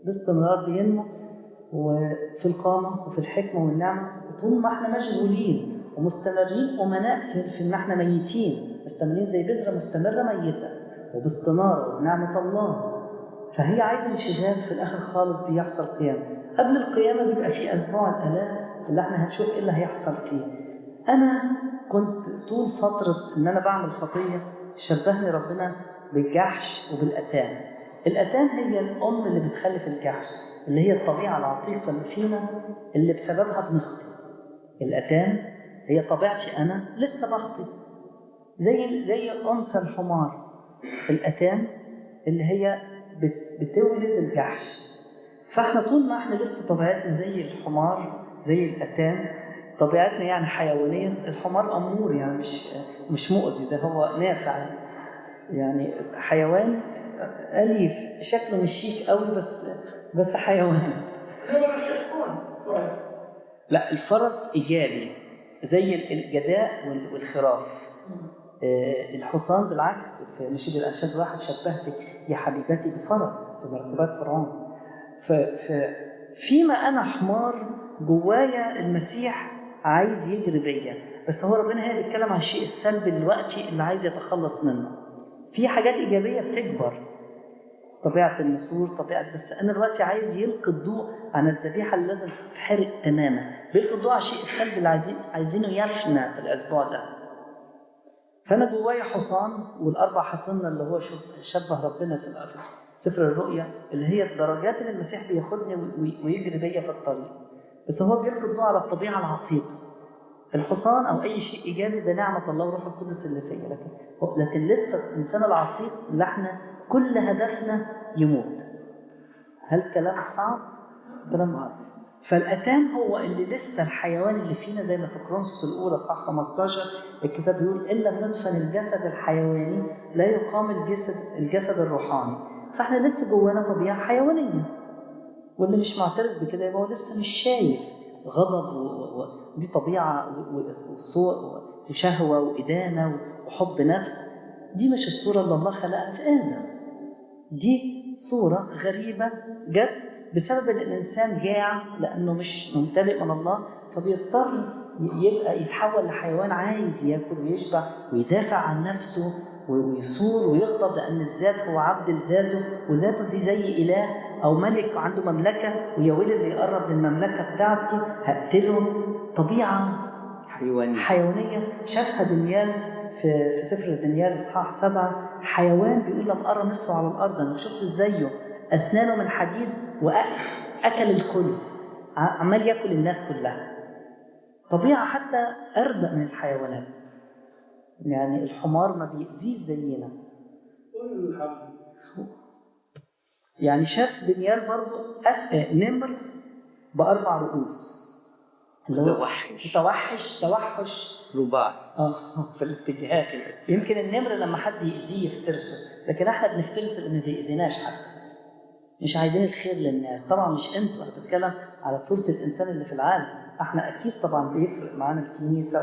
[SPEAKER 2] باستمرار، بينمو وفي القامة وفي الحكمة والنعمة. طول ما احنا مشغولين ومستمرين أمناء في إن احنا ميتين، مستمرين زي بذرة مستمرة ميتة وباستنارة ونعمة الله. فهي عايزة انشغال. في الآخر خالص بيحصل قيامة. قبل القيامة بيبقى في أسبوع الآلام اللي احنا هنشوف إيه اللي هيحصل فيه. أنا كنت طول فترة إن أنا بعمل خطية شبهني ربنا بالجحش وبالأتان. الأتان هي الأم اللي بتخلف الجحش، اللي هي الطبيعة العتيقة اللي فينا اللي بسببها بنخطي. الأتان هي طبيعتي أنا لسه بخطي، زي أنثى الحمار. الأتان اللي هي بتولد الجحش. فاحنا طول ما احنا لسه طبيعتنا زي الحمار زي الأتان، طبيعتنا يعني حيوانية. الحمار أمور يعني مش مؤذي، ده هو نافع يعني حيوان أليف، شكله مش شيك قوي بس حيوان.
[SPEAKER 3] لا الشخصان فرس.
[SPEAKER 2] لا، الفرس إيجابي زي الجداء والخراف. الحصان بالعكس، في نشيد الأنشاد واحد شبهتك يا حبيبتي بفرس في مركبات فرعون. فيما أنا حمار جوايا المسيح عايز يجري بيا، بس هو ربنا هنا بيتكلم عن الشيء السلبي الوقتي اللي عايز يتخلص منه. في حاجات إيجابية بتكبر، طبيعة النسور، بس أنا دلوقتي عايز يلقي الضوء عن الذبيحة اللي لازم تتحرق تماما، بيلقي الضوء على الشيء السلبي اللي عايزينه يفنى في الأسبوع ده. فأنا جوايا حصان، والأربع حصاننا اللي هو شبه ربنا في سفر الرؤيا، اللي هي الدرجات اللي المسيح بياخدني ويجري بيا في الطريق. بس هو بيلقي الضوء على الطبيعة العتيقة. الحصان أو أي شيء إيجابي ده نعمة الله وروح القدس اللي فيا، لكن لسه الإنسان العتيق اللي احنا كل هدفنا يموت. هل كلام صعب؟ كلام صعب. فالأتان هو اللي لسه الحيوان اللي فينا، زي ما في كورنثوس الأولى صح 15 الكتاب بيقول إن لم ندفن الجسد الحيواني لا يقام الجسد الروحاني. فاحنا لسه جوانا طبيعة حيوانية، واللي مش معترف بكده يبقى هو لسه مش شايف غضب ودي طبيعة وشهوة وإدانة وحب نفس. دي مش الصورة اللي الله خلقها في آدم. دي صورة غريبة جت بسبب ان الانسان جاع لانه مش ممتلئ من الله، فبيضطر يبقى يتحول لحيوان عايز ياكل ويشبع ويدافع عن نفسه ويصور ويغضب، لان الذات هو عبد لذاته، وذاته دي زي اله او ملك عنده مملكه، ويا ويل اللي يقرب للمملكه بتاعته هقتله. طبيعه حيوانيه شافها دانيال في سفر دانيال اصحاح 7. حيوان بيقول لم ارى مثله على الارض، انا شفت زيه، اسنانه من حديد واكل الكل، عمال ياكل الناس كلها. طبيعه حتى اردأ من الحيوانات، يعني الحمار ما بيأذيش زينا. يعني شاف دانيال برضو نمر بأربع رؤوس، توحش
[SPEAKER 1] رباع
[SPEAKER 2] في الاتجاهات. يمكن النمر لما حد يأذيه يفترسه، لكن احنا بنفترس اللي ما بيأذيناش حتى، مش عايزين الخير للناس. طبعا مش انتوا، انا بتكلم على صورة الانسان اللي في العالم. احنا اكيد طبعا بيفرق معانا الكنيسه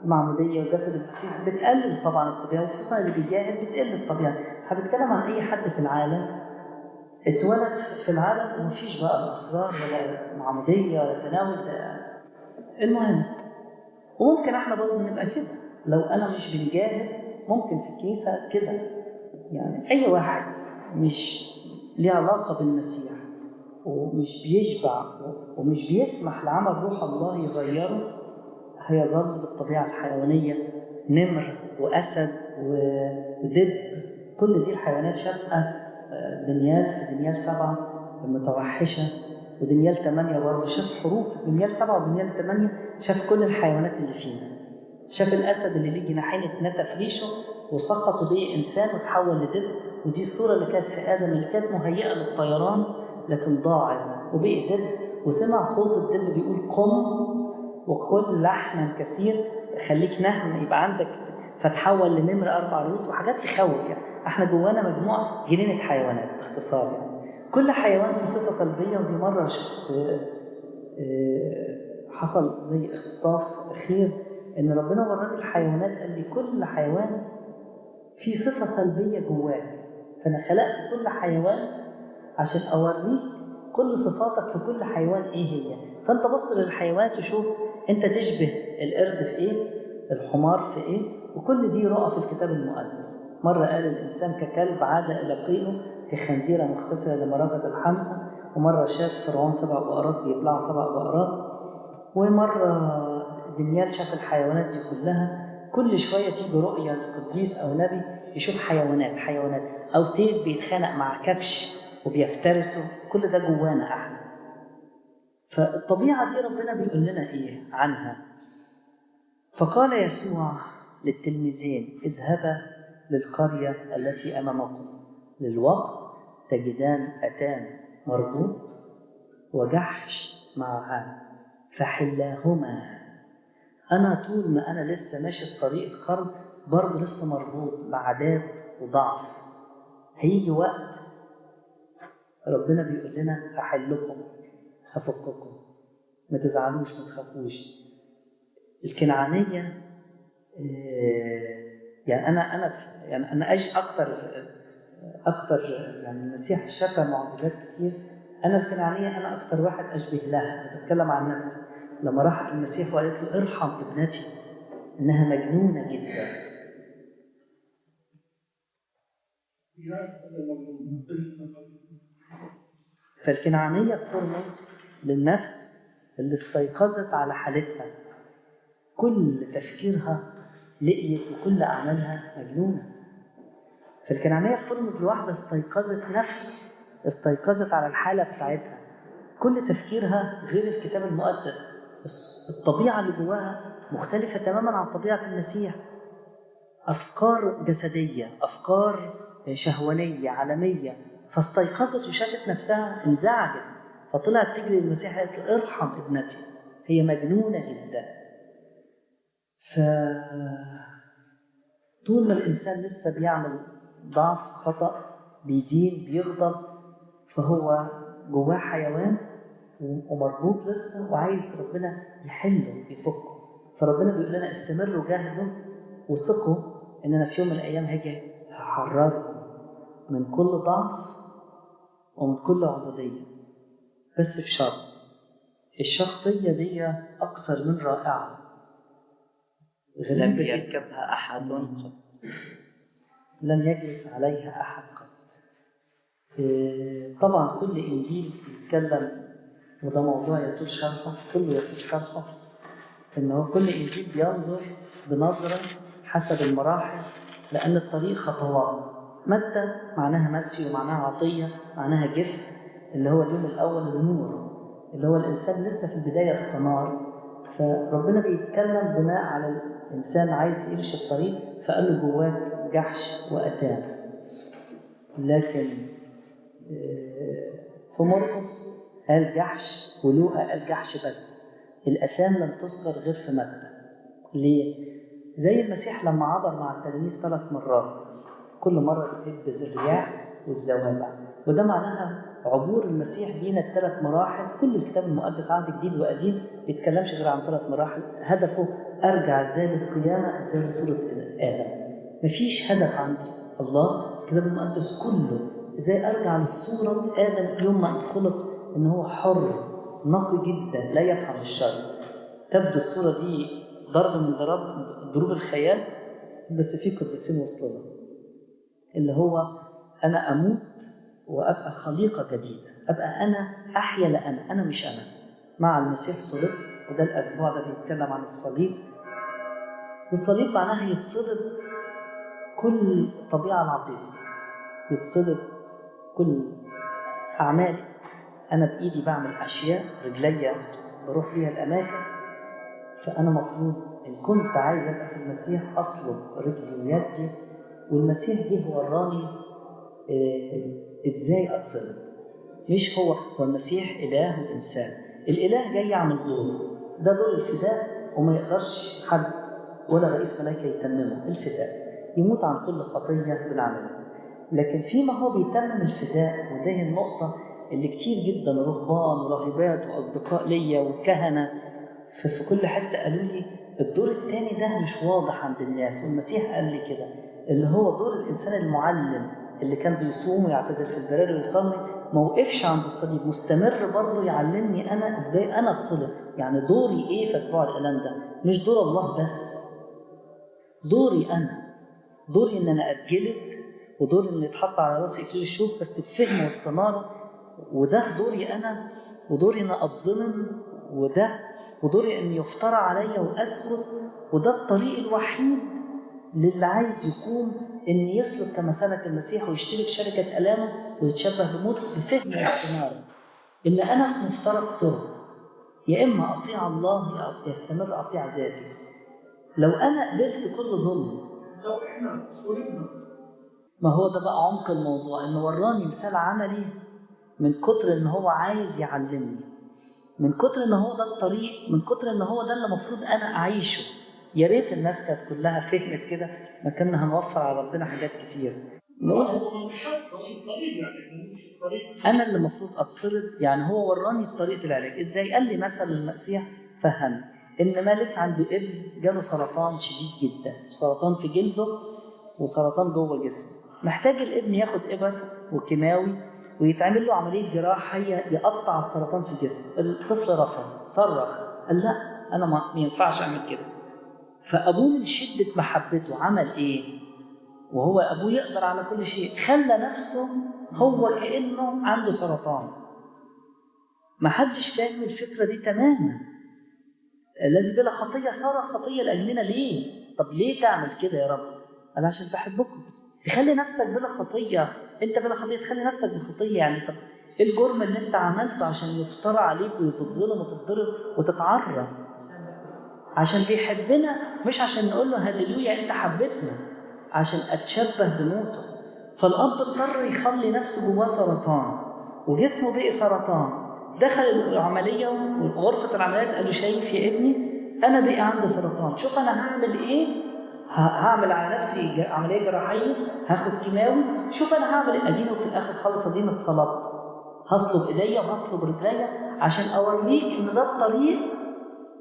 [SPEAKER 2] والمعموديه وجسد المسيح، بتقلل طبعا الطبيعه، وخصوصا اللي بيجاهد بتقل الطبيعه. احنا بنتكلم عن اي حد في العالم اتولد في العالم ومفيش بقى الاسرار ولا معموديه ولا تناول. المهم، وممكن احنا برضه نبقى كده لو انا مش بنجاهد، ممكن في الكنيسه كده. يعني اي واحد مش ليه علاقه بالمسيح ومش بيشبع ومش بيسمح لعمل روح الله يغيره، هيظل بالطبيعه الحيوانيه، نمر واسد ودب. كل دي الحيوانات شافها دانيال في دانيال 7 المتوحشه، ودانيال 8 برضه شاف حروف. دانيال 7 ودانيال 8 شاف كل الحيوانات اللي فينا. شاف الاسد اللي ليه جناحين اتنتف ريشه وسقط به انسان وتحول لدب، ودي الصوره اللي كانت في ادم اللي كانت مهيئه للطيران لكن ضاعت وبقي دب. وسمع صوت الدب بيقول قم وكل لحما كثير، خليك نهم يبقى عندك، فتحول لنمر 4 رؤوس وحاجات تخوف. يعني احنا جوانا مجموعه جنينه حيوانات باختصار. يعني كل حيوان فيه صفه سلبيه. ودي مره شفت حصل زي اختطاف اخير ان ربنا وراني الحيوانات، قال لي كل حيوان فيه صفه سلبيه جواك، فانا خلقت كل حيوان عشان اوريك كل صفاتك في كل حيوان ايه هي. فانت بص للحيوانات وشوف انت تشبه القرد في ايه، الحمار في ايه، وكل دي رؤى في الكتاب المقدس. مره قال الانسان ككلب عاد الى قيئه، كخنزيره مغتسله لمراغه الحمى. ومره شاف فرعون 7 بقرات بيبلعوا 7 بقرات. ومره دانيال شاف الحيوانات دي كلها. كل شويه تيجي رؤيه لقديس او نبي يشوف حيوانات او تيس بيتخانق مع كبش وبيفترسوا. كل ده جوانا احنا. فالطبيعه دي ربنا بيقول لنا ايه عنها؟ فقال يسوع للتلميذين اذهبا للقريه التي امامكم، للوقت تجدان اتان مربوط وجحش معها فحلاهما. أنا طول ما أنا لسه ماشي الطريق القرب برضه لسه مربوط بعادات وضعف. هيجي وقت ربنا بيقول لنا هحلكم، هفككم، ما تزعلوش، ما تخافوش. الكنعانية يعني أنا أجي أكتر يعني المسيح شفى معجزات كتير. أنا الكنعانية أنا أكتر واحد أشبه لها. بتكلم عن نفسي. لما راحت المسيح وقالت له ارحم ابنتي إنها مجنونة جدا. فالكنعانية بترمز للنفس اللي استيقظت على حالتها، كل تفكيرها لقيت وكل أعمالها مجنونة. فالكنعانية بترمز لواحدة استيقظت، نفس استيقظت على الحالة بتاعتها، كل تفكيرها غير الكتاب المقدس. الطبيعة اللي جواها مختلفة تماما عن طبيعة المسيح. أفكار جسدية، أفكار شهوانية عالمية. فاستيقظت وشافت نفسها، انزعجت، فطلعت تجري للمسيح قالت له ارحم ابنتي، هي مجنونة جدا. طول ما الإنسان لسه بيعمل ضعف، خطأ، بيدين، بيغضب، فهو جواه حيوان ومربوط لسه وعايز ربنا يحله يفكه. فربنا بيقول لنا استمروا جاهدوا وثقوا ان انا في يوم من الايام هاجي هحرركم من كل ضعف ومن كل عبوديه، بس بشرط الشخصيه دي اكثر من رائعه،
[SPEAKER 1] لم يركبها احد قط،
[SPEAKER 2] لم يجلس عليها احد قط. طبعا كل انجيل بيتكلم، وده موضوع يطول شرحه، كله يطول شرحه، إن هو كل إنجيل بينظر بنظرة حسب المراحل، لأن الطريق خطوات. متى معناها مسي ومعناها عطية، معناها جفت، اللي هو اليوم الأول النور، اللي هو الإنسان لسه في البداية استنار. فربنا بيتكلم بناء على الإنسان عايز يمشي الطريق، فقال له جواك جحش وأتان. لكن في مرقس قال جحش، ولوقا قال جحش بس. الأثام لم تذكر غير في متى. ليه؟ زي المسيح لما عبر مع التلاميذ 3 مرات، كل مرة تهب الرياح والزوابع، وده معناها عبور المسيح بينا ال3 مراحل. كل الكتاب المقدس عهد جديد وقديم ما بيتكلمش غير عن 3 مراحل. هدفه ارجع ازاي للقيامه، ازاي لصوره ادم. مفيش هدف عند الله الكتاب المقدس كله ازاي ارجع للصوره ادم يوم ما انخلق، ان هو حر نقي جدا لا يفهم الشر. تبدو الصوره دي ضرب من ضروب الخيال، بس في قديسين وصلنا اللي هو انا اموت وابقى خليقه جديده، ابقى انا احيا لأنا، انا مش انا. مع المسيح صلب، وده الاسبوع ده بيتكلم عن الصليب. والصليب معناها يتصلب كل طبيعه العتيقه، يتصلب كل اعمالي. انا بايدي بعمل اشياء، رجليا بروح بيها الاماكن، فانا مفروض ان كنت عايز ابقى في المسيح اصلب رجلي ويدي. والمسيح جه وراني ازاي اتصلب. مش هو المسيح اله وانسان، الاله جاي يعمل دور، ده دور الفداء، وما يقدرش حد ولا رئيس ملائكه يتممه. الفداء يموت عن كل خطيه بنعملها. لكن فيما هو بيتمم الفداء، وده النقطه اللي كتير جدا رهبان وراهبات واصدقاء ليا وكهنه في كل حته قالوا لي الدور الثاني ده مش واضح عند الناس. والمسيح قال لي كده، اللي هو دور الانسان المعلم اللي كان بيصوم ويعتزل في البراري ويصلي، ما وقفش عند الصليب، مستمر برضه يعلمني انا ازاي انا اتصلب. يعني دوري ايه في اسبوع الالام ده؟ مش دور الله بس، دوري انا، دوري ان انا اتجلد، ودوري ان يتحط على راسي اكليل الشوك بس بفهم واستناره، وده دوري انا، ودوري ان اتظلم، ودوري ان يفترى عليا واسكت. وده الطريق الوحيد للي عايز يقوم ان يسلك كما سلك المسيح ويشترك شركه الامه ويتشبه بموته بفهم واستناره. ان انا في مفترق طرق، يا اما اطيع الله يا استمر اطيع ذاتي. لو انا قبلت كل ظلم،
[SPEAKER 3] لو احنا صورتنا،
[SPEAKER 2] ما هو ده بقى عمق الموضوع، انه وراني مثال عملي من كتر ان هو عايز يعلمني، من كتر ان هو ده الطريق، من كتر ان هو ده اللي المفروض انا اعيشه. يا ريت الناس كانت كلها فهمت كده، ما كنا هنوفر على ربنا حاجات كتير. نقول
[SPEAKER 3] هو مش شرط صليب يعني مش طريق.
[SPEAKER 2] انا اللي المفروض اتصلب، يعني هو وراني طريقه العلاج ازاي. قال لي مثل المسيح فهم ان ملك عنده ابن جاله سرطان شديد جدا، سرطان في جلده وسرطان جوه جسمه، محتاج الابن ياخد ابر وكيماوي ويتعمل له عمليه جراحيه يقطع السرطان في جسمه. الطفل رفض، صرخ، قال لا انا ما ينفعش اعمل كده. فابوه من شده محبته عمل ايه؟ وهو ابوه يقدر على كل شيء، خلى نفسه هو كانه عنده سرطان. ما حدش فاهم الفكره دي تماما. الذي بلا خطيه صار خطيه لاجلنا. ليه؟ طب ليه تعمل كده يا رب؟ قال عشان بحبكم. تخلي نفسك بلا خطيه، انت بلا خطيه تخلي نفسك بخطيه. يعني طب ايه الجرم اللي انت عملته عشان يفترى عليك وتتظلم وتتضرب وتتعرى؟ عشان بيحبنا، مش عشان نقول له هللويا انت حبيتنا، عشان اتشبه بموته. فالاب اضطر يخلي نفسه جواه سرطان وجسمه بقي سرطان. دخل العمليه وغرفه العمليات قال له شايف يا ابني انا بقي عندي سرطان، شوف انا هعمل ايه. هعمل على نفسي عمليه جراحيه، هاخد كيماوي، شوف انا هعمل ايه. ادينه في الاخر خلص، اديني اتصلبت، هصلب ايديا وهصلب رجليا عشان اوريك ان ده الطريق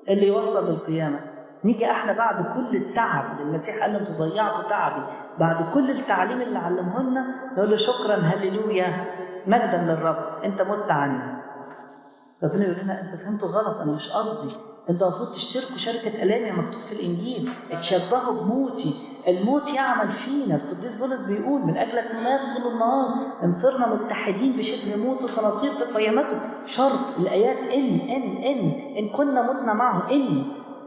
[SPEAKER 2] اللي يوصل للقيامه. نيجي احنا بعد كل التعب، المسيح قال لهم انتوا ضيعتوا تعبي، بعد كل التعليم اللي علمه لنا نقول له شكرا هللويا مجدا للرب انت مت عني. ربنا يقول لنا انتوا فهمتوا غلط، انا مش قصدي. انتوا المفروض تشتركوا شركه الامي مكتوب في الانجيل، اتشبهوا بموتي، الموت يعمل فينا. القديس بولس بيقول من اجلك نمات طول النهار، ان صرنا متحدين بشبه موته سنصير في قيامته. شرط الايات ان كنا متنا معه،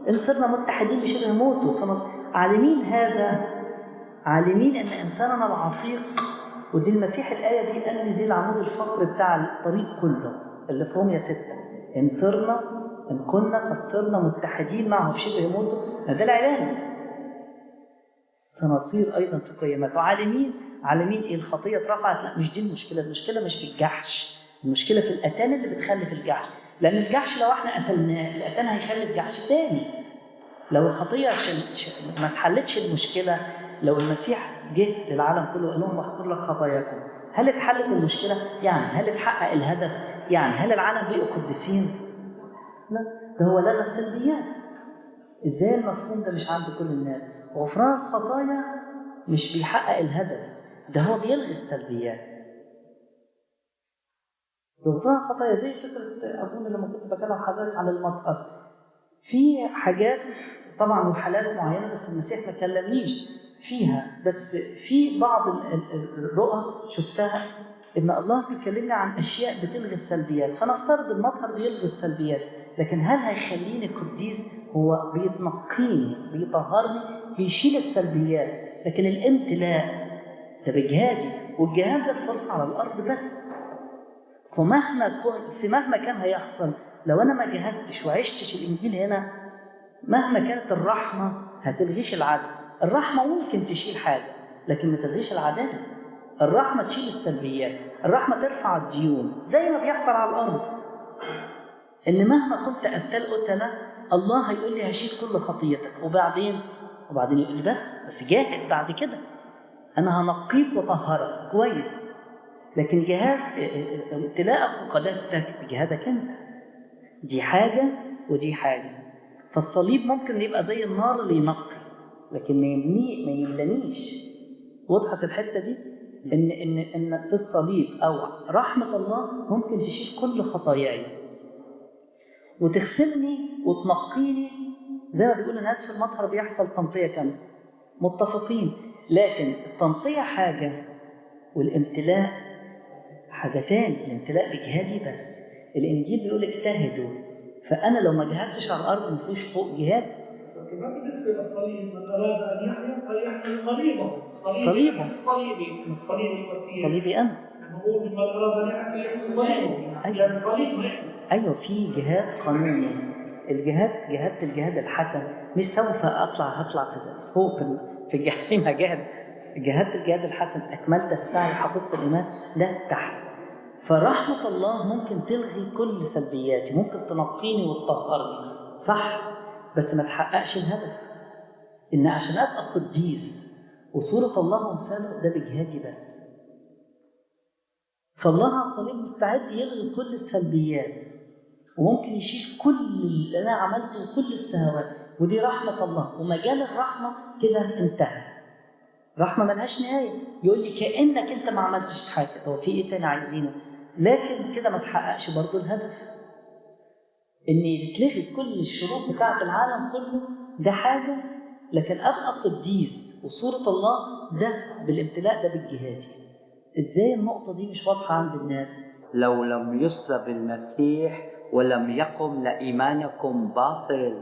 [SPEAKER 2] ان صرنا متحدين بشبه موته سنصير. عالمين هذا، عالمين ان انساننا العتيق، ودي المسيح الايه دي قال لي دي العمود الفقري بتاع الطريق كله اللي في رومية 6. إن كنا قد صرنا متحدين معه بشبه موته، ده العلامة، سنصير أيضا في قيامته. عالمين إيه؟ الخطية اترفعت؟ لا مش دي المشكلة. المشكلة مش في الجحش، المشكلة في الأتان اللي بتخلي في الجحش. لأن الجحش لو احنا قتلناه، الأتان هيخلي الجحش تاني. لو الخطية ما اتحلتش المشكلة، لو المسيح جه للعالم كله وقال لهم اغفر لك خطاياكم، هل اتحلت المشكلة؟ يعني هل اتحقق الهدف؟ يعني هل العالم بقوا قديسين؟ لا، ده هو لغى السلبيات. ازاي المفهوم ده مش عند كل الناس؟ غفران الخطايا مش بيحقق الهدف، ده هو بيلغي السلبيات. غفران الخطايا زي فكرة أبونا لما كنت بكلم حضرتك عن المطهر، في حاجات طبعا وحالات معينة بس المسيح ما كلمنيش فيها، بس في بعض الرؤى شفتها إن الله بيكلمنا عن أشياء بتلغي السلبيات. فنفترض المطهر بيلغي السلبيات، لكن هل هيخليني قديس؟ هو بيتنقيني، بيطهرني، بيشيل السلبيات. لكن الامتلاء ده بجهادي، والجهاد ده فرصة على الأرض بس. فمهما كان هيحصل لو أنا ما جهدتش وعشتش الإنجيل هنا، مهما كانت الرحمة هتلغيش العدل. الرحمة ممكن تشيل حاجة لكن ما تلغيش العدالة. الرحمة تشيل السلبيات، الرحمة ترفع الديون زي ما بيحصل على الأرض. إن مهما كنت قتلة الله هيقول لي هشيل كل خطيتك، وبعدين يقول لي بس جاهد بعد كده، أنا هنقيك وطهرك كويس. لكن جهاد امتلاءك وقداستك بجهادك أنت، دي حاجة ودي حاجة. فالصليب ممكن يبقى زي النار اللي ينقي لكن ما يملانيش. وضحت الحتة دي؟ إن في الصليب أو رحمة الله ممكن تشيل كل خطاياي وتغسلني وتنقيني. زي ما بيقول الناس في المطهر بيحصل تنقية كاملة، متفقين. لكن التنقية حاجة والامتلاء حاجة تاني. الامتلاء بجهادي بس. الإنجيل بيقول اجتهدوا، فأنا لو ما جهدتش على الأرض مفيش فوق جهاد.
[SPEAKER 3] كمان بالنسبة للصليب، من أراد أن يحيا فليحمل صليبه.
[SPEAKER 2] صليبي أنا.
[SPEAKER 3] نقول من أراد أن يحيا فليحمل صليبه. يعني صليب.
[SPEAKER 2] أيوة، في جهاد قانوني. الجهاد الحسن، مش سوف هطلع فوق في الجحيم هجاهد. الجهاد الحسن، أكملت السعي حفظت الإيمان، ده تحت. فرحمة الله ممكن تلغي كل سلبياتي، ممكن تنقيني وتطهرني صح، بس ما تحققش الهدف. إن عشان أبقى قديس وصورة الله ومثاله ده بجهادي بس. فالله على الصليب مستعد يلغي كل السلبيات وممكن يشيل كل اللي أنا عملته وكل السهوات، ودي رحمة الله. ومجال الرحمة كده انتهى. رحمة ملهاش نهاية. يقول لي كأنك أنت ما عملتش حاجة، هو في إيه تاني عايزينه؟ لكن كده ما تحققش برضو الهدف. إن يتلغي كل الشروط بتاعة العالم كله ده حاجة، لكن أبقى قديس وصورة الله ده بالامتلاء، ده بالجهاد. إزاي النقطة دي مش واضحة عند الناس؟
[SPEAKER 1] لو لم يصلب المسيح ولم يقم لإيمانكم باطل.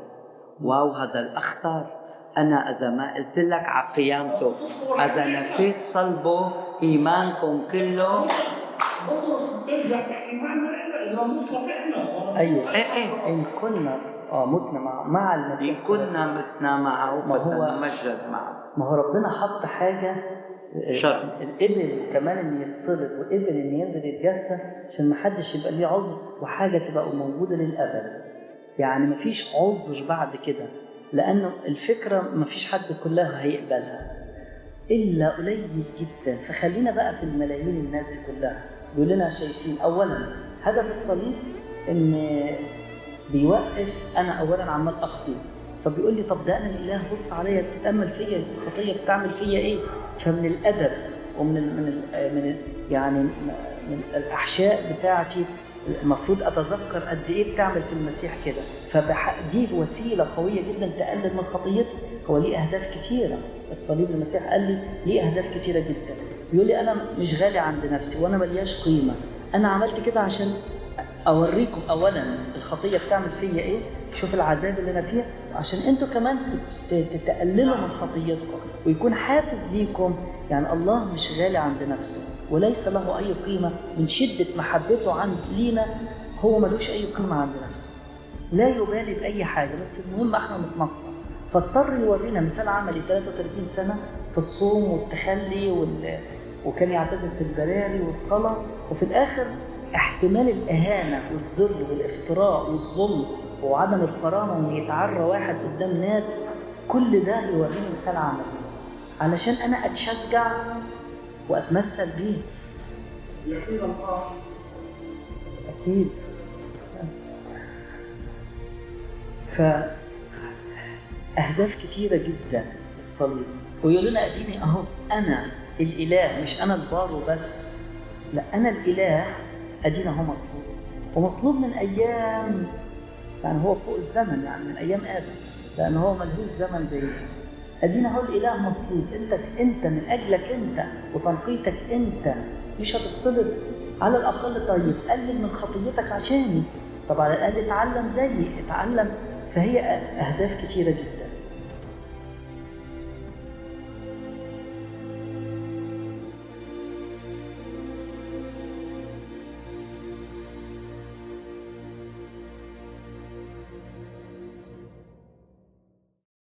[SPEAKER 1] واو، هذا الأخطر. أنا إذا ما قلت لك على قيامته، إذا نفيت صلبه، إيمانكم كله.
[SPEAKER 3] بطرس بترجع تحكي معنا إذا نصلب إحنا.
[SPEAKER 2] أيوة. إن كنا متنا مع المسيح،
[SPEAKER 1] إن كنا متنا معه فسنمجد معه.
[SPEAKER 2] ما هو ربنا حط حاجة
[SPEAKER 1] شرط،
[SPEAKER 2] القبل كمان إن يتصلب وقبل إن ينزل يتجسد عشان ما حدش يبقى ليه عذر، وحاجة تبقى موجودة للأبد. يعني ما فيش عذر بعد كده، لأنه الفكرة ما فيش حد كلها هيقبلها إلا قليل جدا. فخلينا بقى في الملايين الناس دي كلها. بيقول لنا شايفين أولا هدف الصليب إن بيوقف أنا أولا عمال أخطي، فبيقول لي طب ده أنا الإله بص عليا بتتأمل فيا الخطية بتعمل فيا إيه. فمن الأدب ومن يعني من الأحشاء بتاعتي المفروض أتذكر قد إيه بتعمل في المسيح كده. فدي وسيلة قوية جدا تقلل من خطيتي. هو ليه أهداف كتيرة الصليب. المسيح قال لي ليه أهداف كتيرة جدا. بيقول لي أنا مش غالي عند نفسي وأنا ملياش قيمة. أنا عملت كده عشان أوريكم أولا الخطية بتعمل فيا إيه، شوف العذاب اللي أنا فيها، عشان أنتوا كمان تقللوا من خطيتكم ويكون حافز ليكم. يعني الله مش غالي عند نفسه وليس له أي قيمة. من شدة محبته لينا هو ملوش أي قيمة عند نفسه، لا يبالي بأي حاجة، بس المهم احنا نتنقى. فاضطر يورينا مثال عملي 33 سنة في الصوم والتخلي وكان يعتزل في البراري والصلاة، وفي الآخر احتمال الإهانة والذل والافتراء والظلم وعدم الكرامة وإن يتعرى واحد قدام ناس، كل ده يوريني مثال عملي علشان أنا أتشجع وأتمثل بيه.
[SPEAKER 3] يعطينا الله
[SPEAKER 2] أكيد. فأهداف كتيرة جدا للصليب، ويقول لنا أديني أهو أنا الإله، مش أنا البار وبس، لا أنا الإله أدينا أهو مصلوب، ومصلوب من أيام، يعني هو فوق الزمن، يعني من أيام آدم، لأن هو ملهوش زمن زي أدينا هو الإله مصلوب. أنت من أجلك أنت وتنقيتك أنت مش هتتصلب. على الأقل طيب قلل من خطيتك عشاني، طب على الأقل اتعلم زيي، اتعلم. فهي أهداف كتيرة جدا.